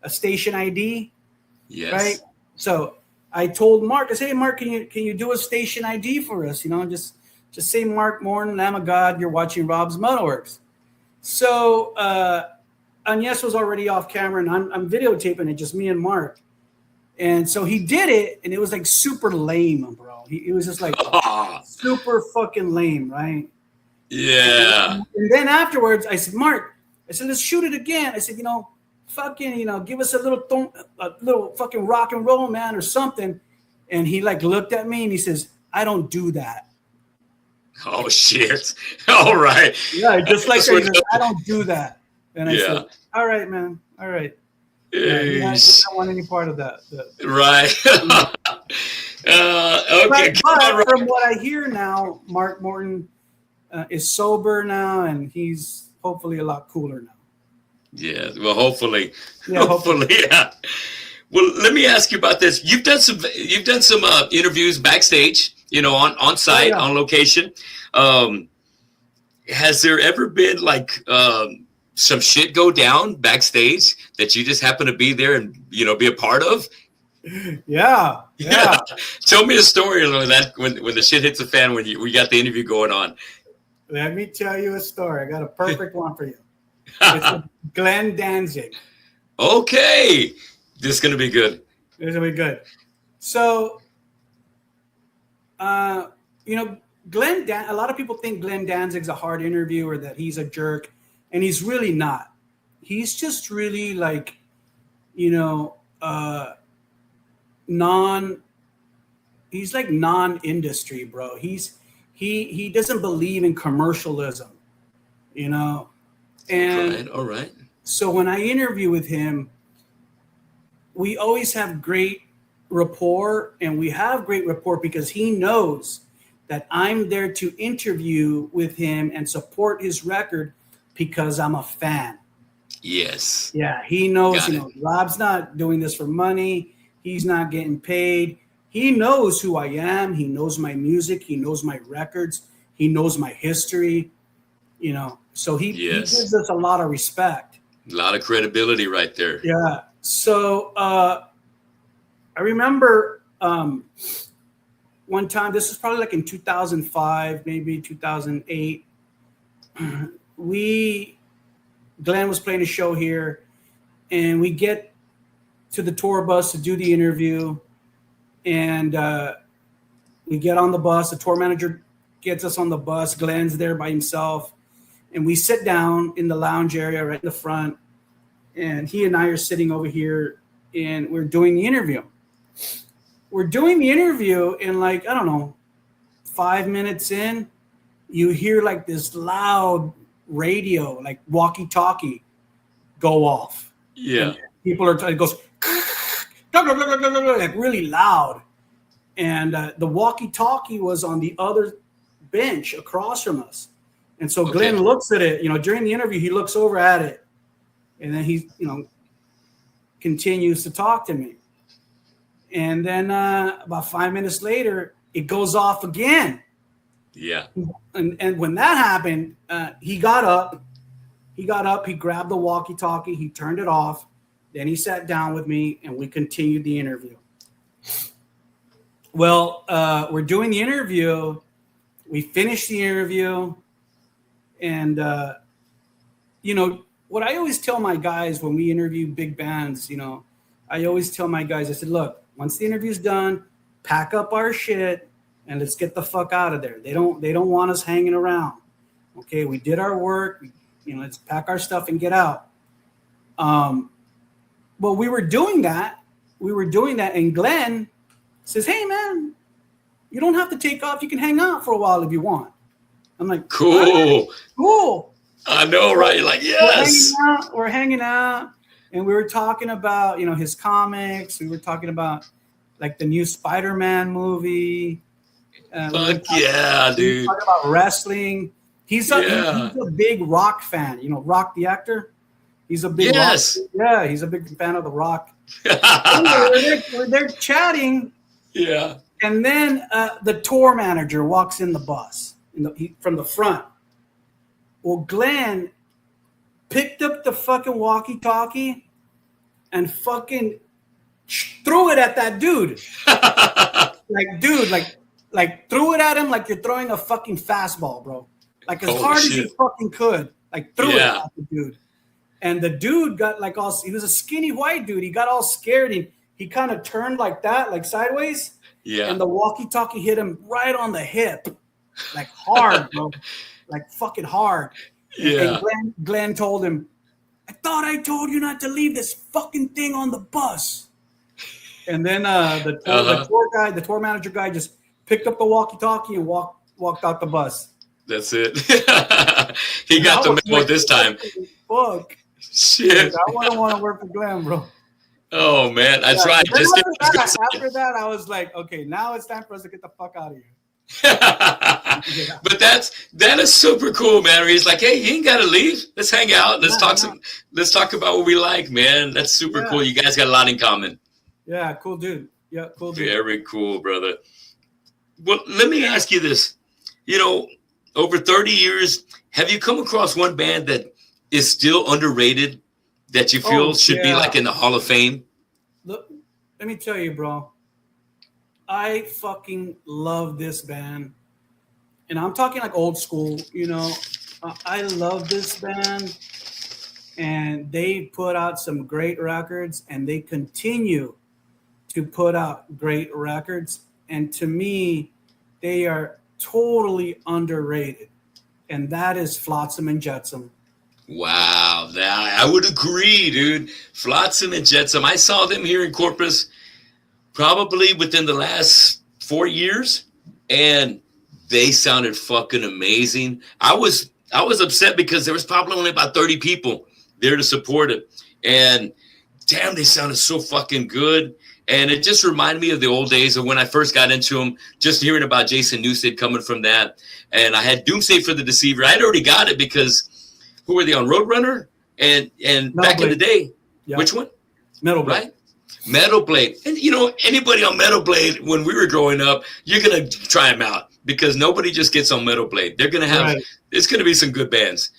a station ID? Yes. Right? So I told Mark, I said, hey, Mark, can you do a station ID for us? Just say Mark Morton, Lamb of God, you're watching Rob's MetalWorks. So Agnes was already off camera, and I'm videotaping it, just me and Mark. And so he did it, and it was like super lame, bro. It was just like super fucking lame, right? Yeah. And then afterwards, I said, Mark, let's shoot it again. I said, fucking, give us a little fucking rock and roll, man, or something. And he like looked at me and he says, I don't do that. Oh shit. All right. Yeah, just like that. He says, I don't do that. And I said, all right, man. All right. Yeah, he don't want any part of that. Right. Okay. But from what I hear now, Mark Morton is sober now, and he's hopefully a lot cooler now. Yeah. Well, hopefully. Yeah. Well, let me ask you about this. You've done some interviews backstage, on site, on location. Has there ever been like some shit go down backstage that you just happen to be there and be a part of? Yeah. Tell me a story of that when the shit hits the fan when we got the interview going on. Let me tell you a story. I got a perfect one for you. It's Glenn Danzig. Okay, this is gonna be good. This is gonna be good. So, a lot of people think Glenn Danzig's a hard interviewer, that he's a jerk, and he's really not. He's just really like, he's like non-industry, bro. He doesn't believe in commercialism, and all right. So when I interview with him, we always have great rapport, and we have great rapport because he knows that I'm there to interview with him and support his record because I'm a fan. Yes. Yeah, he knows, Rob's not doing this for money. He's not getting paid. He knows who I am. He knows my music. He knows my records. He knows my history, so he gives us a lot of respect. A lot of credibility right there. Yeah. So I remember one time, this is probably like in 2005, maybe 2008. Glenn was playing a show here, and we get to the tour bus to do the interview, and we get on the bus. The tour manager gets us on the bus. Glenn's there by himself, and we sit down in the lounge area right in the front, and he and I are sitting over here, and we're doing the interview. And like, I don't know, 5 minutes in, you hear like this loud radio, like walkie-talkie, go off. Yeah. And people are, it goes like really loud. And the walkie-talkie was on the other bench across from us. And so Glenn looks at it, during the interview, he looks over at it, and then he, continues to talk to me. And then about 5 minutes later, it goes off again. Yeah. And when that happened, he got up, he grabbed the walkie-talkie, he turned it off. Then he sat down with me, and we continued the interview. Well, we're doing the interview. We finished the interview. And, what I always tell my guys when we interview big bands, I always tell my guys, I said, look, once the interview's done, pack up our shit and let's get the fuck out of there. They don't want us hanging around. Okay, we did our work. Let's pack our stuff and get out. Well, we were doing that. And Glenn says, hey, man, you don't have to take off. You can hang out for a while if you want. I'm like, cool. Right, cool. I know, right? Like, yes. We're hanging out. And we were talking about, his comics. We were talking about, like, the new Spider-Man movie. Fuck yeah, dude. We were talking about wrestling. He's a big Rock fan. Rock the actor? He's a big Rock. Yeah, he's a big fan of The Rock. We're there chatting. Yeah. And then the tour manager walks in the bus from the front. Well, Glenn picked up the fucking walkie-talkie and fucking threw it at that dude. like threw it at him like you're throwing a fucking fastball, bro. Like as hard as you fucking could. Like threw it at the dude. And the dude got like he was a skinny white dude. He got all scared. He kind of turned like that, like sideways. Yeah. And the walkie-talkie hit him right on the hip. Like hard, bro. Like fucking hard. Yeah. And Glenn told him, I thought I told you not to leave this fucking thing on the bus. And then the tour manager guy just picked up the walkie-talkie and walked out the bus. That's it. He got the memo this time. Fuck. Shit. I wouldn't want to work for Glenn, bro. Oh man, that's right. After that, I was like, okay, now it's time for us to get the fuck out of here. Yeah. But that is super cool, man. He's like, hey, you ain't gotta leave. Let's hang out. Let's talk about what we like, man. That's super cool. You guys got a lot in common. Yeah, cool dude. Yeah, cool dude. Very cool, brother. Well, let me ask you this. You know, over 30 years, have you come across one band that is still underrated that you feel should be like in the Hall of Fame? Look, let me tell you, bro. I fucking love this band. And I'm talking like old school, you know. I love this band. And they put out some great records, and they continue to put out great records. And to me, they are totally underrated. And that is Flotsam and Jetsam. Wow, I would agree, dude. Flotsam and Jetsam. I saw them here in Corpus probably within the last 4 years, and they sounded fucking amazing. I was upset because there was probably only about 30 people there to support it, and damn, they sounded so fucking good. And it just reminded me of the old days of when I first got into them, just hearing about Jason Newsted coming from that. And I had Doomsday for the Deceiver. I'd already got it because who were they on, Roadrunner? And back in the day, which one? Metal Blade. Right? Metal Blade. And, you know, anybody on Metal Blade, when we were growing up, you're going to try them out because nobody just gets on Metal Blade. They're going to have, it's going to be some good bands.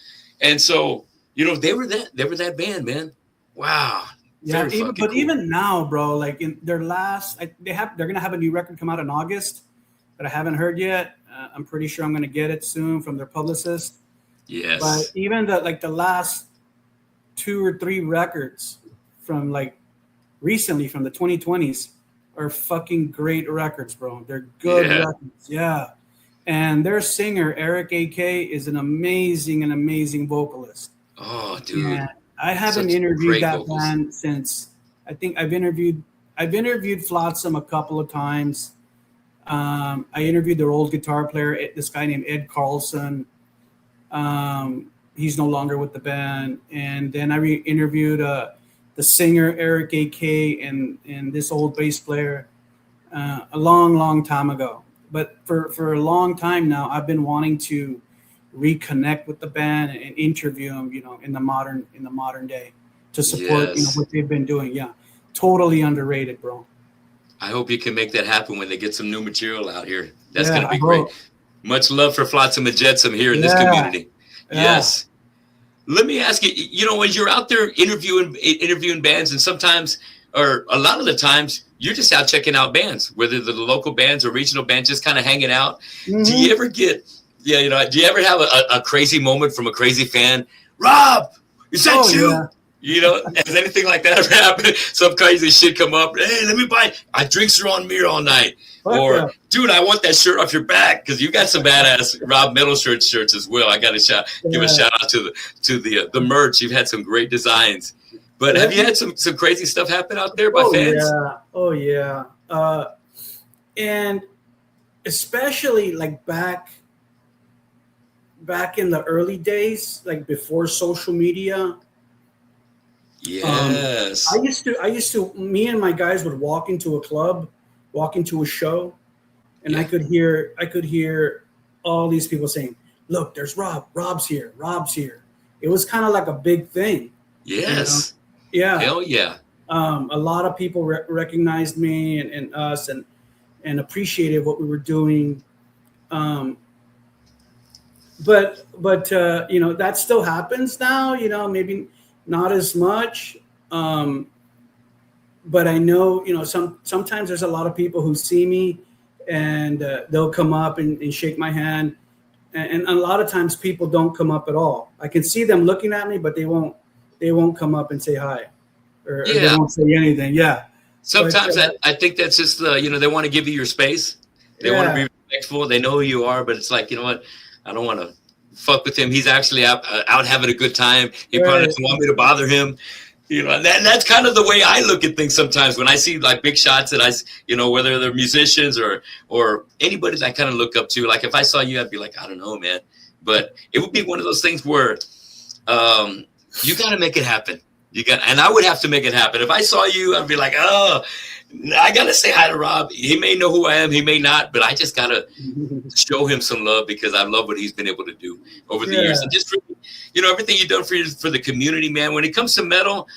And so, you know, they were that band, man. Wow. Yeah, even now, bro, like in their last, they're gonna have a new record come out in August that I haven't heard yet. I'm pretty sure I'm gonna get it soon from their publicist. Yes. But even the last 2 or 3 records from like recently from the 2020s are fucking great records, bro. They're good records. Yeah. And their singer Eric AK is an amazing vocalist. Oh, dude. And I haven't interviewed that band since I think I've interviewed Flotsam a couple of times. I interviewed their old guitar player, this guy named Ed Carlson. He's no longer with the band. And then I interviewed the singer Eric AK and this old bass player a long time ago. But for a long time now, I've been wanting to reconnect with the band and interview them, you know, in the modern day to support you know what they've been doing. Yeah, totally underrated, bro. I hope you can make that happen when they get some new material out here. That's gonna be great. Much love for Flotsam and Jetsam here in this community. Yes. Let me ask you, you know, when you're out there interviewing bands, and sometimes, or a lot of the times, you're just out checking out bands, whether they're the local bands or regional bands, just kind of hanging out. Mm-hmm. Do you ever get do you ever have a crazy moment from a crazy fan? Rob, is that you? Yeah. You know, has anything like that ever happened? Some crazy shit come up. Hey, let me buy. My drinks are on me all night. Or, dude, I want that shirt off your back because you got some badass Rob Metal shirts as well. I got to give a shout out to the merch. You've had some great designs. But have you had some crazy stuff happen out there by fans? Yeah. Oh yeah. And especially like back in the early days, like before social media. Yes. I used to, me and my guys would walk into a club, walk into a show, and I could hear all these people saying, look, there's Rob's here. It was kind of like a big thing. Yes. You know? Yeah. Hell yeah. A lot of people recognized me and us and appreciated what we were doing. But you know, that still happens now, you know, maybe not as much. But I know, you know, sometimes there's a lot of people who see me and they'll come up and shake my hand. And a lot of times people don't come up at all. I can see them looking at me, but they won't come up and say hi or they won't say anything. Yeah. Sometimes I think that's just you know, they want to give you your space. They want to be respectful. They know who you are, but it's like, you know what? I don't want to fuck with him. He's actually out having a good time. He probably doesn't want me to bother him. You know, and that's kind of the way I look at things sometimes when I see like big shots that whether they're musicians or anybody that I kind of look up to. Like if I saw you, I'd be like, I don't know, man. But it would be one of those things where you got to make it happen. And I would have to make it happen. If I saw you, I'd be like, oh, I got to say hi to Rob. He may know who I am. He may not, but I just got to show him some love because I love what he's been able to do over the years. And just, everything you've done for the community, man. When it comes to metal,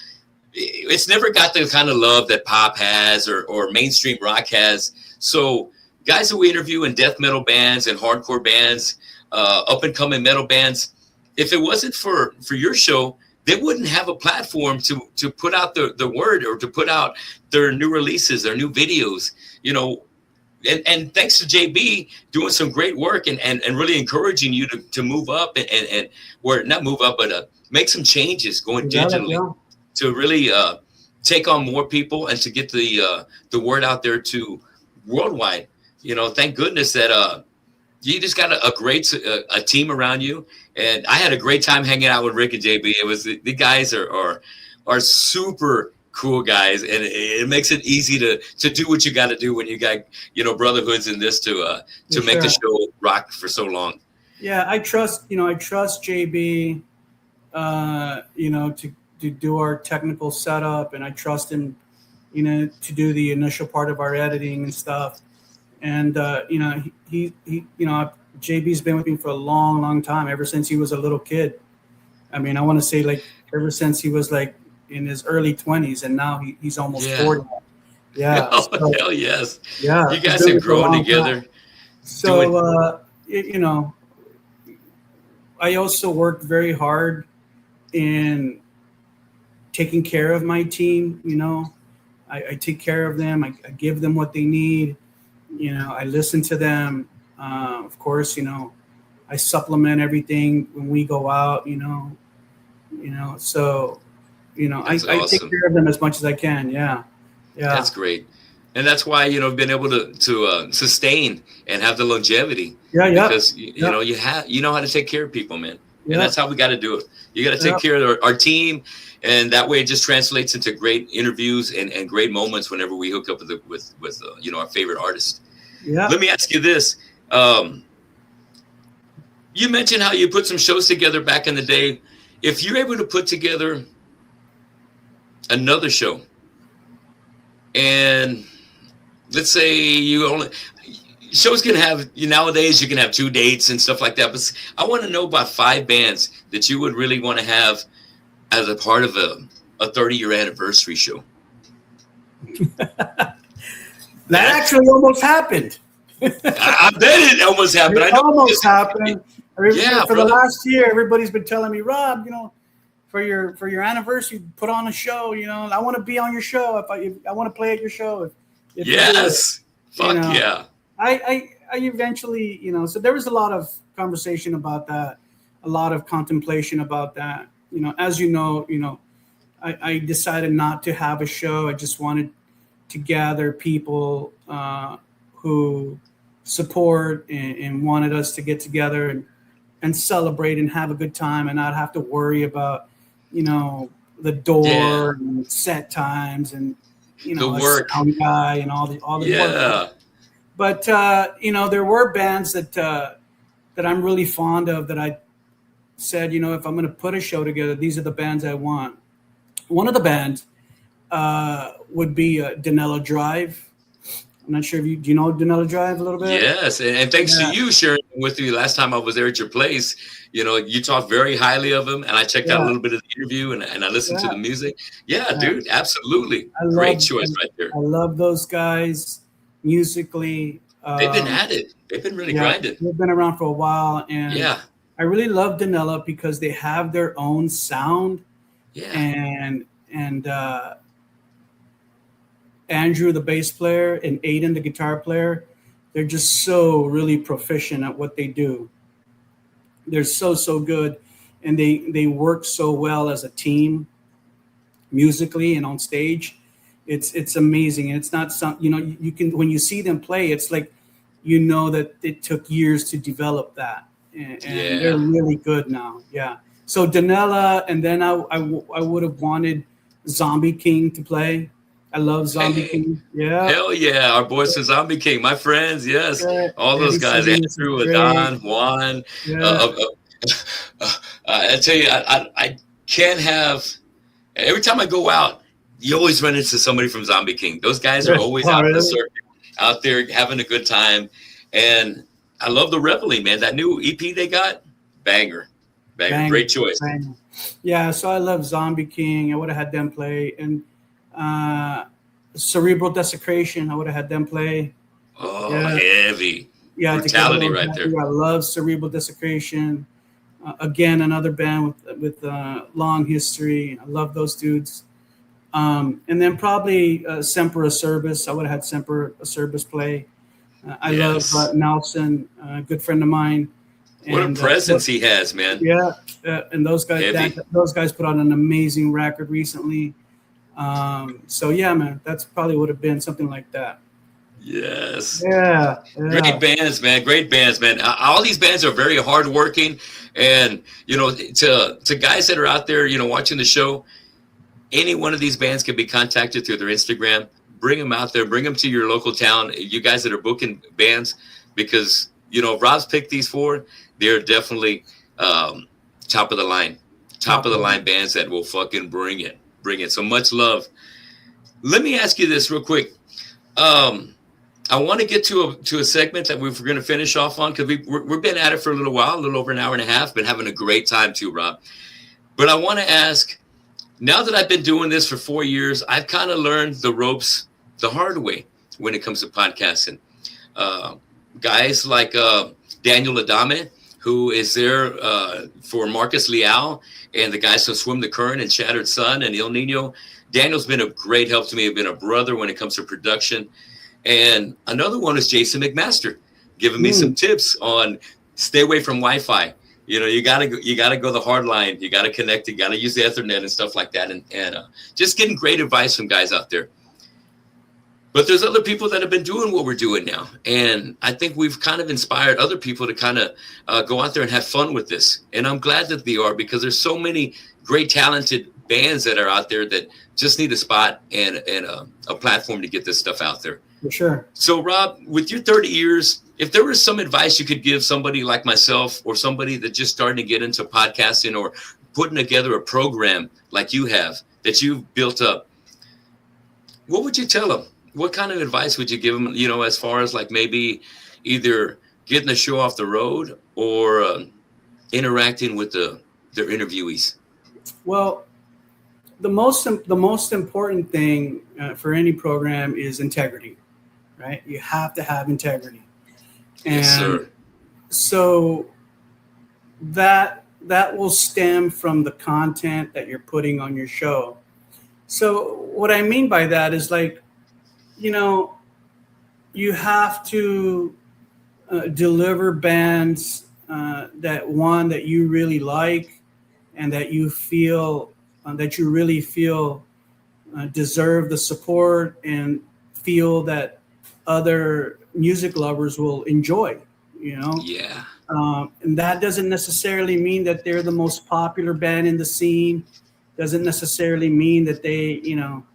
it's never got the kind of love that pop has or mainstream rock has. So guys that we interview in death metal bands and hardcore bands, up and coming metal bands, if it wasn't for your show, they wouldn't have a platform to put out the word or to put out their new releases, their new videos, and thanks to JB doing some great work and really encouraging you to move up and or not move up, but make some changes going digitally to really take on more people and to get the word out there to worldwide. Thank goodness that you just got a great a team around you. And I had a great time hanging out with Rick and JB. It was the guys are super cool guys, and it makes it easy to do what you got to do when you got brotherhoods in this to make the show rock for so long. Yeah, I trust JB, to do our technical setup, and I trust him, to do the initial part of our editing and stuff. And he JB's been with me for a long, long time, ever since he was a little kid. I mean, I want to say like ever since he was like in his early 20s, and now he's almost 40. Yeah. Oh, so, hell yes. Yeah. You guys have grown together. So, I also worked very hard in taking care of my team. I take care of them. I give them what they need. I listen to them. Of course, I supplement everything when we go out, so, I take care of them as much as I can. Yeah. Yeah. That's great. And that's why, I've been able to sustain and have the longevity. Yeah. Because, you know how to take care of people, man. Yeah. And that's how we got to do it. You got to take care of our team. And that way it just translates into great interviews and great moments whenever we hook up with our favorite artist. Yeah. Let me ask you this. You mentioned how you put some shows together back in the day. If you're able to put together another show, and let's say shows can have, nowadays you can have 2 dates and stuff like that, but I want to know about 5 bands that you would really want to have as a part of a 30-year anniversary show. That actually almost happened. I bet it almost happened. It almost happened. For the last year, everybody's been telling me, Rob, for your anniversary, put on a show. I want to be on your show. If I want to play at your show. If yes, fuck yeah. I eventually, so there was a lot of conversation about that, a lot of contemplation about that. As I decided not to have a show. I just wanted to gather people who support and wanted us to get together and celebrate and have a good time and not have to worry about, the door and set times and, the work sound guy and all the work. But, there were bands that I'm really fond of that I said, if I'm going to put a show together, these are the bands I want. One of the bands would be Danilo Drive. I'm not sure if do you know Danilo Drive a little bit? Yes, and thanks to you sharing with me last time I was there at your place. You talked very highly of him, and I checked out a little bit of the interview, and I listened to the music. Yeah, dude, absolutely. Great choice right there. I love those guys musically. They've been at it. They've been really grinding. They've been around for a while, and I really love Danilo because they have their own sound. Yeah. And Andrew, the bass player, and Aiden, the guitar player, they're just so really proficient at what they do. They're so good, and they work so well as a team, musically and on stage. It's amazing, and it's not some you can when you see them play, it's like that it took years to develop that. and they're really good now. Yeah. So Danella, and then I would have wanted Zombie King to play. I love Zombie Hey, King. Yeah. hell yeah, our boys from Zombie King, my friends, yes, Yeah. all those Eddie guys, Salinas is Andrew, great. Adon, Juan. Yeah. Uh, I tell you, I can't have. Every time I go out, you always run into somebody from Zombie King. Those guys are always Oh, out in the really? circuit, out there having a good time, and I love the Reveille, man. That new EP they got, banger, banger, Bang. great choice. Bang. Yeah. So I love Zombie King. I would have had them play, and uh, Cerebral Desecration. I would have had them play. Oh, Yeah. heavy Yeah. To get a brutality little right happy. there. I love Cerebral Desecration. Again, another band with long history. I love those dudes. And then probably Semper Acerbius. I would have had Semper Acerbius play. I love Yes. Nelson, a good friend of mine. What a And presence he has, man. yeah, and those guys, Heavy. those guys put out an amazing record recently. So yeah, man, that's probably would have been something like that. Yes. Yeah, Great bands, man. Great bands, man. All these bands are very hardworking, and to guys that are out there, watching the show, any one of these bands can be contacted through their Instagram. Bring them out there. Bring them to your local town. You guys that are booking bands, because Rob's picked these four. They're definitely top of the line bands that will fucking bring it. So much love. Let me ask you this real quick. I want to get to a segment that we're going to finish off on, because we've been at it for a little while, a little over an hour and a half. Been having a great time too, Rob. But I want to ask, now that I've been doing this for 4 years, I've kind of learned the ropes the hard way when it comes to podcasting. Guys like Daniel Adame, who is there for Marcus Leal, and the guys from Swim the Current and Shattered Sun and El Nino. Daniel's been a great help to me. I've been a brother when it comes to production. And another one is Jason McMaster, giving me some tips on stay away from Wi-Fi. You gotta go the hard line. You gotta connect. You gotta use the Ethernet and stuff like that. And just getting great advice from guys out there. But there's other people that have been doing what we're doing now, and I think we've kind of inspired other people to kind of go out there and have fun with this. And I'm glad that they are, because there's so many great, talented bands that are out there that just need a spot and a platform to get this stuff out there. for sure. So, Rob, with your 30 years, if there was some advice you could give somebody like myself, or somebody that just starting to get into podcasting, or putting together a program like you have that you've built up, what would you tell them? What kind of advice would you give them, as far as like maybe either getting the show off the road, or interacting with their interviewees? Well, the most important thing for any program is integrity, right? You have to have integrity. And Yes, sir. so that will stem from the content that you're putting on your show. So what I mean by that is, like, you have to deliver bands that you really like, and that you feel that you really feel deserve the support, and feel that other music lovers will enjoy. Yeah. And that doesn't necessarily mean that they're the most popular band in the scene. Doesn't necessarily mean that they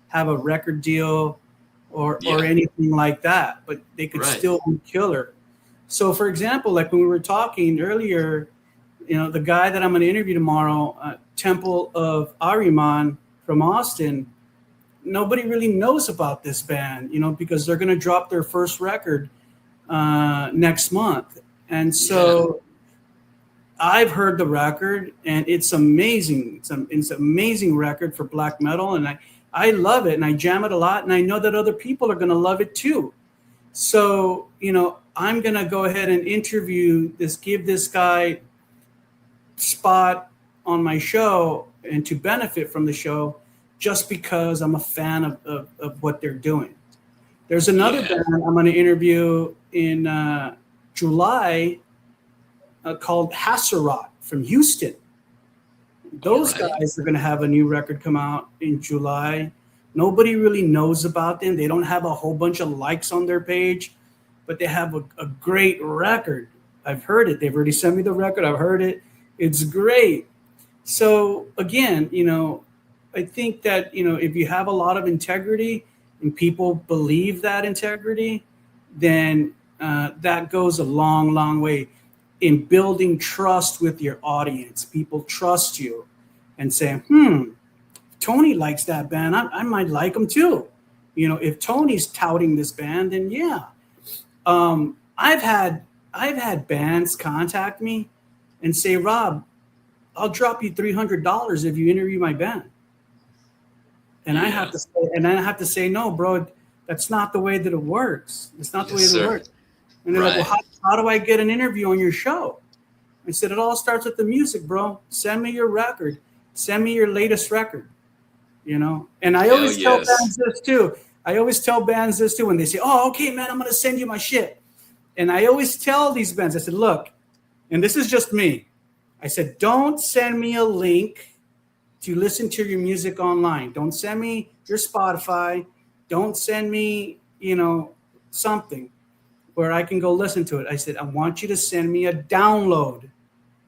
have a record deal or anything like that, but they could still be killer. So, for example, like when we were talking earlier, the guy that I'm going to interview tomorrow, Temple of Ahriman from Austin, nobody really knows about this band, because they're going to drop their first record next month. And so I've heard the record, and it's amazing. It's an amazing record for black metal, and I love it, and I jam it a lot, and I know that other people are going to love it too. So, I'm going to go ahead and give this guy spot on my show, and to benefit from the show, just because I'm a fan of what they're doing. There's another band I'm going to interview in July called Hasserot from Houston. Those guys are going to have a new record come out in July. Nobody really knows about them. They don't have a whole bunch of likes on their page, but they have a great record. I've heard it. They've already sent me the record. I've heard it. It's great. So again, I think that, if you have a lot of integrity and people believe that integrity, then that goes a long, long way in building trust with your audience. People trust you and say, Tony likes that band. I might like them too. If Tony's touting this band, then yeah. I've had bands contact me and say, Rob, I'll drop you $300 if you interview my band. And I have to say, no, bro, that's not the way that it works. It's not the way that it works. And they're like, well, how do I get an interview on your show? I said, it all starts with the music, bro. Send me your record. Send me your latest record. And I always tell bands this too. When they say, oh, okay, man, I'm going to send you my shit. And I always tell these bands, I said, look, and this is just me. I said, don't send me a link to listen to your music online. Don't send me your Spotify. Don't send me, something where I can go listen to it. I said, I want you to send me a download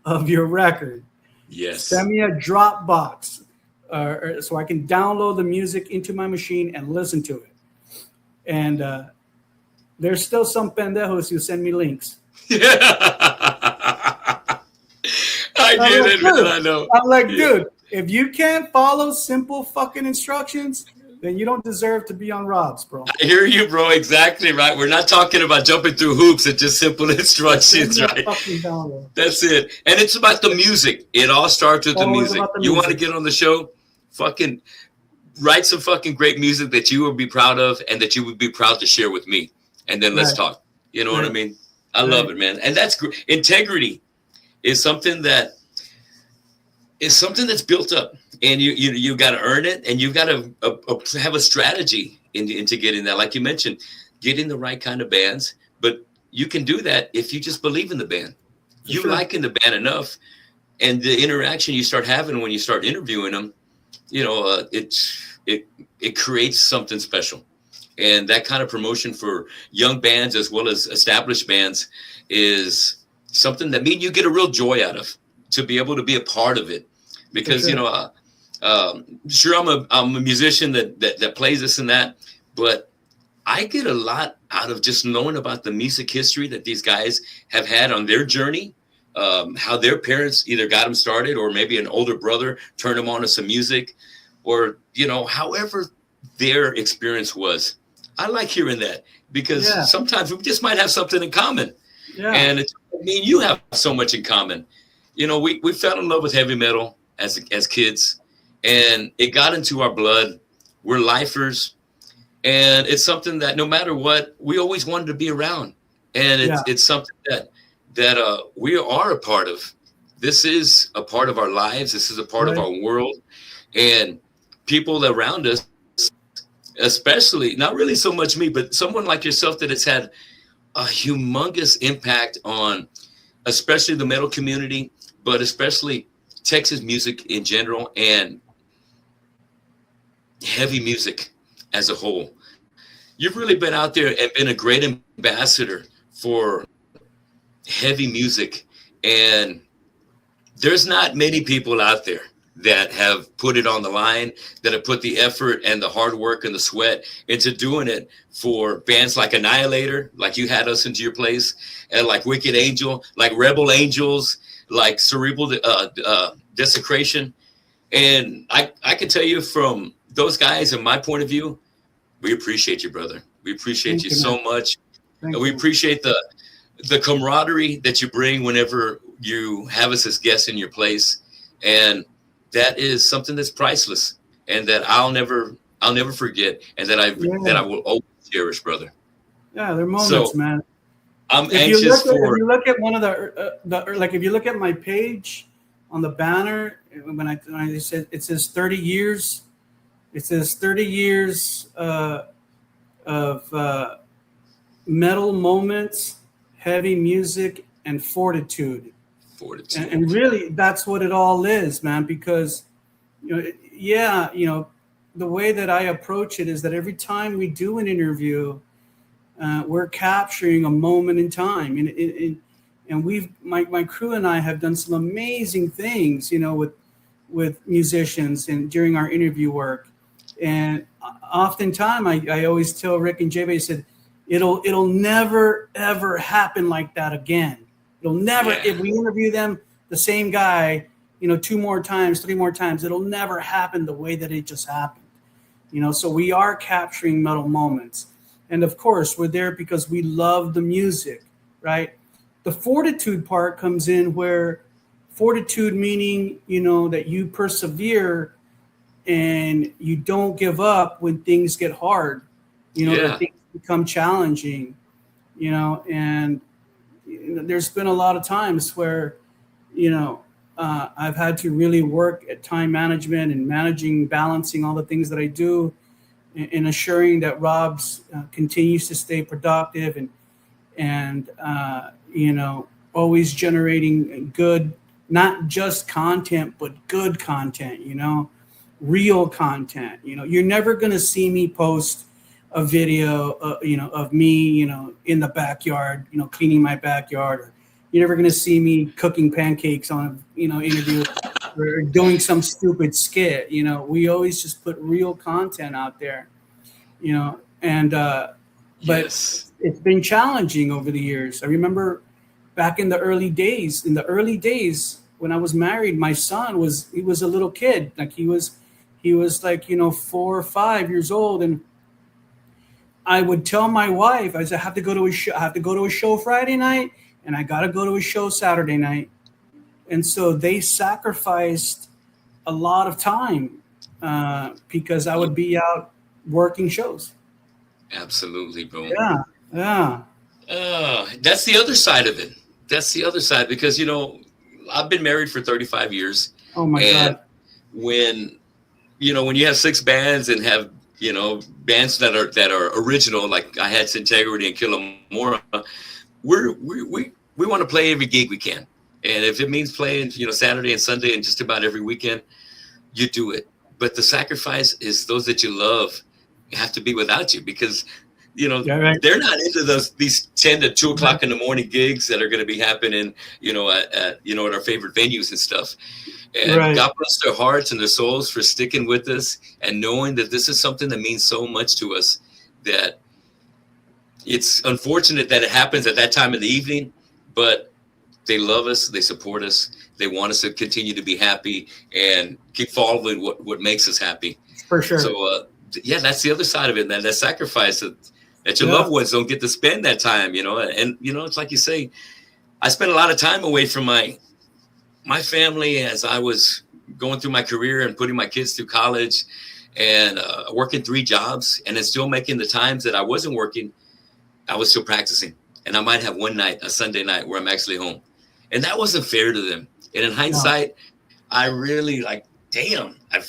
of your record. Yes. Send me a Dropbox so I can download the music into my machine and listen to it. And there's still some pendejos who send me links. I get it, man. I know. I'm like, dude, if you can't follow simple fucking instructions, then you don't deserve to be on Rob's, bro. I hear you, bro. Exactly right. We're not talking about jumping through hoops. It's just simple instructions, right? That's it. And it's about the music. It all starts with the music. You want to get on the show? Fucking write some fucking great music that you would be proud of and that you would be proud to share with me. And then let's talk. You know what I mean? I love it, man. And that's great. Integrity is something that's built up, and you got to earn it, and you've got to have a strategy into getting that. Like you mentioned, getting the right kind of bands, but you can do that if you just believe in the band. You liking the band enough, and the interaction you start having when you start interviewing them, it creates something special. And that kind of promotion for young bands as well as established bands is something that you get a real joy out of, to be able to be a part of it. Because, sure, I'm a musician that plays this and that, but I get a lot out of just knowing about the music history that these guys have had on their journey, how their parents either got them started or maybe an older brother turned them on to some music, or, however their experience was. I like hearing that because sometimes we just might have something in common. Yeah. And you have so much in common. We fell in love with heavy metal as kids, and it got into our blood. We're lifers, and it's something that no matter what, we always wanted to be around. And it's something that we are a part of. This is a part of our lives. This is a part of our world, and people around us, especially, not really so much me, but someone like yourself that has had a humongous impact on especially the metal community, but especially Texas music in general and heavy music as a whole. You've really been out there and been a great ambassador for heavy music. And there's not many people out there that have put it on the line, that have put the effort and the hard work and the sweat into doing it for bands like Annihilator, like you had us into your place, and like Wicked Angel, like Rebel Angels, like Cerebral Desecration. And I can tell you from those guys, in my point of view, we appreciate you, brother. We appreciate you so much. And we appreciate the camaraderie that you bring whenever you have us as guests in your place. And that is something that's priceless, and that I'll never forget, and that I will always cherish, brother. Yeah, they're moments, man. I'm anxious for. If you look at one of if you look at my page on the banner, when I said it says 30 years, it says 30 years of metal moments, heavy music, and fortitude. And really, that's what it all is, man, because, the way that I approach it is that every time we do an interview, we're capturing a moment in time. and my crew and I have done some amazing things, with musicians and during our interview work. And oftentimes I always tell Rick and JB, I said, it'll never ever happen like that again. It'll never, if we interview them, the same guy, 2 more times, 3 more times, it'll never happen the way that it just happened. So we are capturing metal moments. And of course, we're there because we love the music, right? The fortitude part comes in, where fortitude meaning, that you persevere and you don't give up when things get hard, that things become challenging, and there's been a lot of times where, I've had to really work at time management and balancing all the things that I do, and assuring that Rob's continues to stay productive and always generating good, not just content, but good content, real content. You're never going to see me post a video, of me, in the backyard, cleaning my backyard. Or you're never going to see me cooking pancakes on, interview or doing some stupid skit. We always just put real content out there, and but it's been challenging over the years. I remember back in the early days, when I was married, my son was a little kid. Like he was like, 4 or 5 years old. And I would tell my wife, I said, I have to go to a show Friday night, and I got to go to a show Saturday night. And so they sacrificed a lot of time because I would be out working shows. Absolutely, bro. Yeah. That's the other side of it. That's the other side, because, I've been married for 35 years. Oh my God. When you have 6 bands and have, bands that are original, like I had Integrity and Killamora, we want to play every gig we can. And if it means playing, Saturday and Sunday and just about every weekend, you do it. But the sacrifice is those that you love have to be without you, because they're not into these 10 to 2 o'clock in the morning gigs that are going to be happening, at our favorite venues and stuff. And God bless their hearts and their souls for sticking with us and knowing that this is something that means so much to us, that it's unfortunate that it happens at that time of the evening, but they love us, they support us, they want us to continue to be happy and keep following what makes us happy. For sure. So, that's the other side of it, that sacrifice that your loved ones don't get to spend that time, and it's like you say, I spent a lot of time away from my family as I was going through my career and putting my kids through college and working 3 jobs, and then still making the times that I wasn't working, I was still practicing. And I might have one night, a Sunday night, where I'm actually home. And that wasn't fair to them. And in hindsight, I really I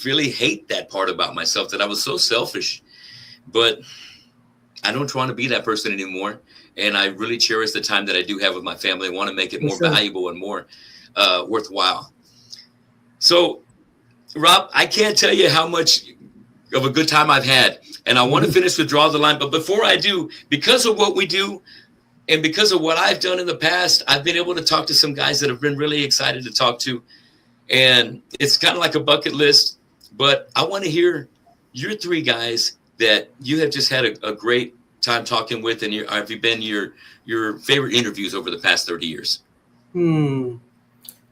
really hate that part about myself, that I was so selfish. But I don't want to be that person anymore. And I really cherish the time that I do have with my family. I want to make it more valuable and more worthwhile. So, Rob, I can't tell you how much of a good time I've had. And I want to finish with Draw the Line. But before I do, because of what we do and because of what I've done in the past, I've been able to talk to some guys that have been really excited to talk to. And it's kind of like a bucket list. But I want to hear your 3 guys that you have just had a great time talking with, and have you been your favorite interviews over the past 30 years?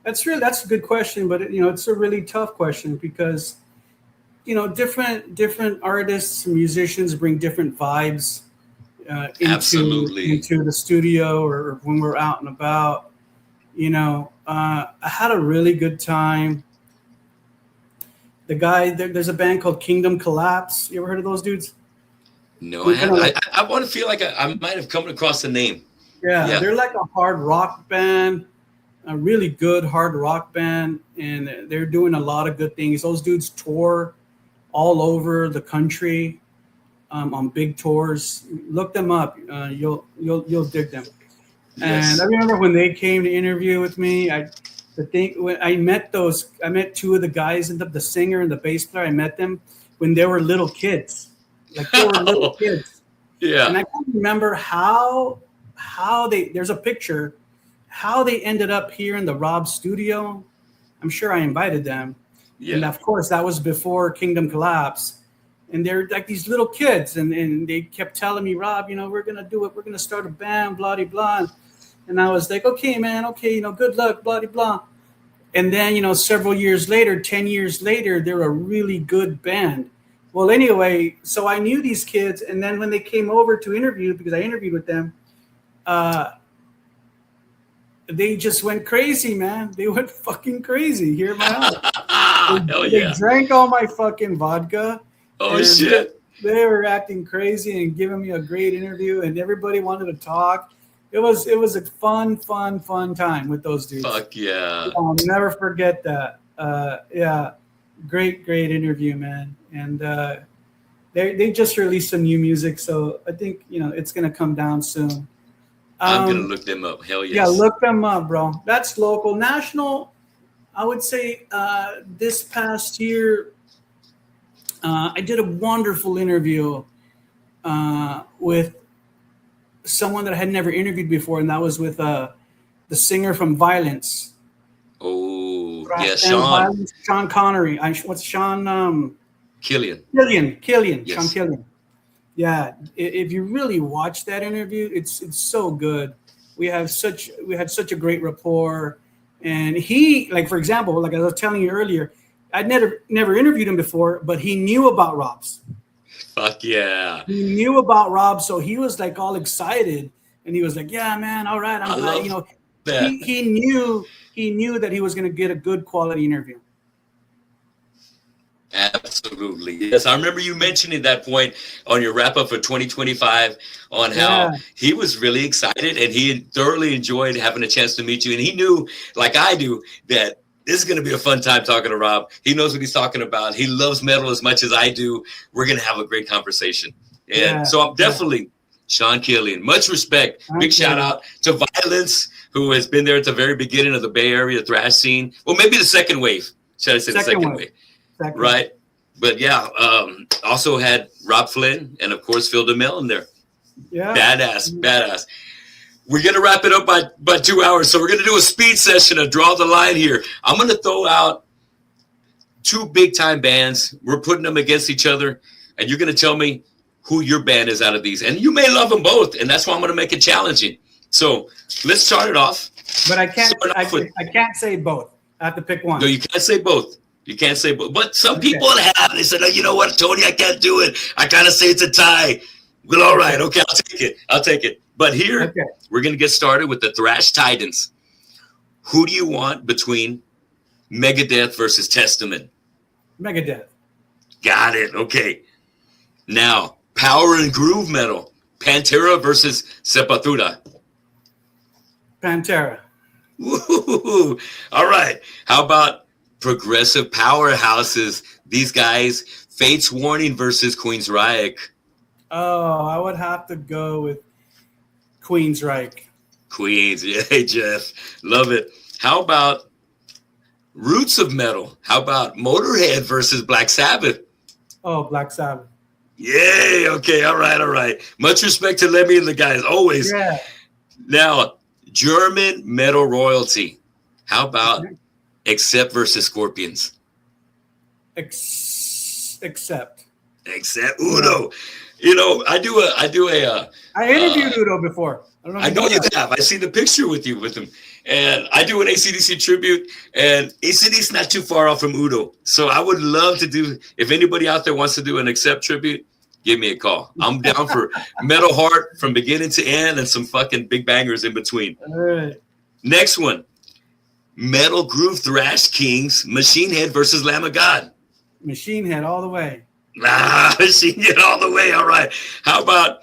That's a good question, but it's a really tough question because different artists and musicians bring different vibes into the studio or when we're out and about. I had a really good time. The guy, there's a band called Kingdom Collapse. You ever heard of those dudes? No, I haven't. I want to feel like I might have come across the name. Yeah, they're like a hard rock band, a really good hard rock band, and they're doing a lot of good things. Those dudes tour all over the country on big tours. Look them up. You'll dig them. Yes. And I remember when they came to interview with me, when I met 2 of the guys, the singer and the bass player. I met them when they were little kids. Like they were little kids. Yeah. And I can't remember how there's a picture how they ended up here in the Rob studio. I'm sure I invited them. Yeah. And of course, that was before Kingdom Collapse. And they're like these little kids. And they kept telling me, Rob, we're going to do it. We're going to start a band, blah, blah, blah. And I was like, okay, man, okay, good luck, blah, blah, blah. And then, several years later, 10 years later, they're a really good band. Well, anyway, so I knew these kids. And then when they came over to interview, because I interviewed with them, they just went crazy, man. They went fucking crazy here in my house. They drank all my fucking vodka. Oh, shit. They were acting crazy and giving me a great interview, and everybody wanted to talk. It was a fun time with those dudes. Fuck yeah. I'll never forget that. Yeah, great interview, man. And they just released some new music, so I think it's gonna come down soon. I'm gonna look them up. Hell yes. Yeah, look them up, bro. That's local. National, I would say this past year, I did a wonderful interview with someone that I had never interviewed before, and that was with the singer from Violence. Oh, yeah, Sean. Sean Connery. What's Sean? Killian. Yes. Sean Killian. Yeah, if you really watch that interview, it's so good. We had such a great rapport, and he, like, for example, like I was telling you earlier, I'd never interviewed him before, but he knew about Rob's. Fuck yeah. He knew about Rob, so he was like all excited, and he was like, "Yeah, man, all right, I'm glad." That. He knew that he was going to get a good quality interview. Absolutely. Yes, I remember you mentioning that point on your wrap up for 2025 on how he was really excited and he thoroughly enjoyed having a chance to meet you. And he knew, like I do, that this is going to be a fun time talking to Rob. He knows what he's talking about. He loves metal as much as I do. We're going to have a great conversation. And so I'm definitely Sean Killian. Much respect. Big shout out to Violence, who has been there at the very beginning of the Bay Area thrash scene. Well, maybe the second wave. Should I say the second wave? Right. But yeah, also had Rob Flynn and of course Phil DeMille in there. Yeah. Badass. We're going to wrap it up by 2 hours. So we're going to do a speed session to draw the line here. I'm going to throw out two big time bands. We're putting them against each other. And you're going to tell me who your band is out of these. And you may love them both. And that's why I'm going to make it challenging. So let's start it off. But I can't say both. I have to pick one. No, you can't say both. You can't say both. But some people have. They said, oh, you know what, Tony, I can't do it. I got to say it's a tie. Well, all right. Okay, I'll take it. But here, we're going to get started with the Thrash Titans. Who do you want between Megadeth versus Testament? Megadeth. Got it. Okay. Now, power and groove metal. Pantera versus Sepultura. Pantera. Woo-hoo-hoo. All right. How about progressive powerhouses? These guys, Fate's Warning versus Queensryche. Oh, I would have to go with Queensryche. Queens. Hey, Jeff. Love it. How about roots of metal? How about Motorhead versus Black Sabbath? Oh, Black Sabbath. Yay. Okay. All right. Much respect to Lemmy and the guys. Always. Yeah. Now, German metal royalty. How about Accept versus Scorpions? Accept. Udo. You know, I interviewed Udo before. I know you have. I see the picture with him. And I do an AC/DC tribute, and AC/DC not too far off from Udo. So I would love to do, if anybody out there wants to do an Accept tribute, give me a call. I'm down for Metal Heart from beginning to end and some fucking big bangers in between. All right. Next one. Metal Groove Thrash Kings, Machine Head versus Lamb of God. Machine Head all the way. Machine Head all the way. All right. How about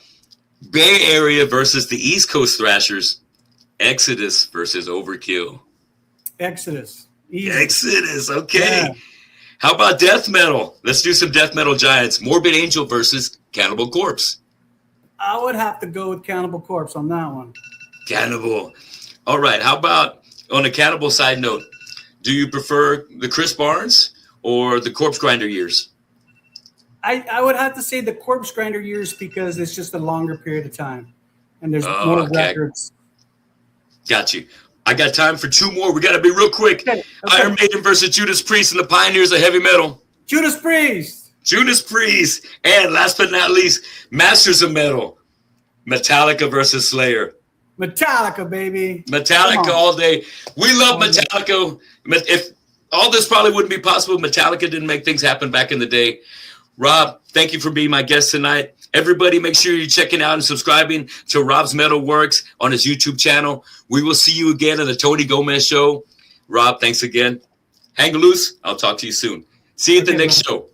Bay Area versus the East Coast Thrashers? Exodus versus Overkill. Exodus. Easy. Exodus. Okay. Yeah. How about death metal? Let's do some death metal giants. Morbid Angel versus Cannibal Corpse. I would have to go with Cannibal Corpse on that one. Cannibal. All right. How about on a Cannibal side note? Do you prefer the Chris Barnes or the Corpse Grinder years? I would have to say the Corpse Grinder years because it's just a longer period of time and there's more records. Got you. I got time for 2 more. We got to be real quick. Okay. Iron Maiden versus Judas Priest and the pioneers of heavy metal. Judas Priest. Judas Priest. And last but not least, Masters of Metal. Metallica versus Slayer. Metallica, baby. Metallica all day. We love Metallica. If all this probably wouldn't be possible, Metallica didn't make things happen back in the day. Rob, thank you for being my guest tonight. Everybody, make sure you're checking out and subscribing to Rob's MetalWorks on his YouTube channel. We will see you again on the Tony Gomez Show. Rob, thanks again. Hang loose. I'll talk to you soon. See you at the next show.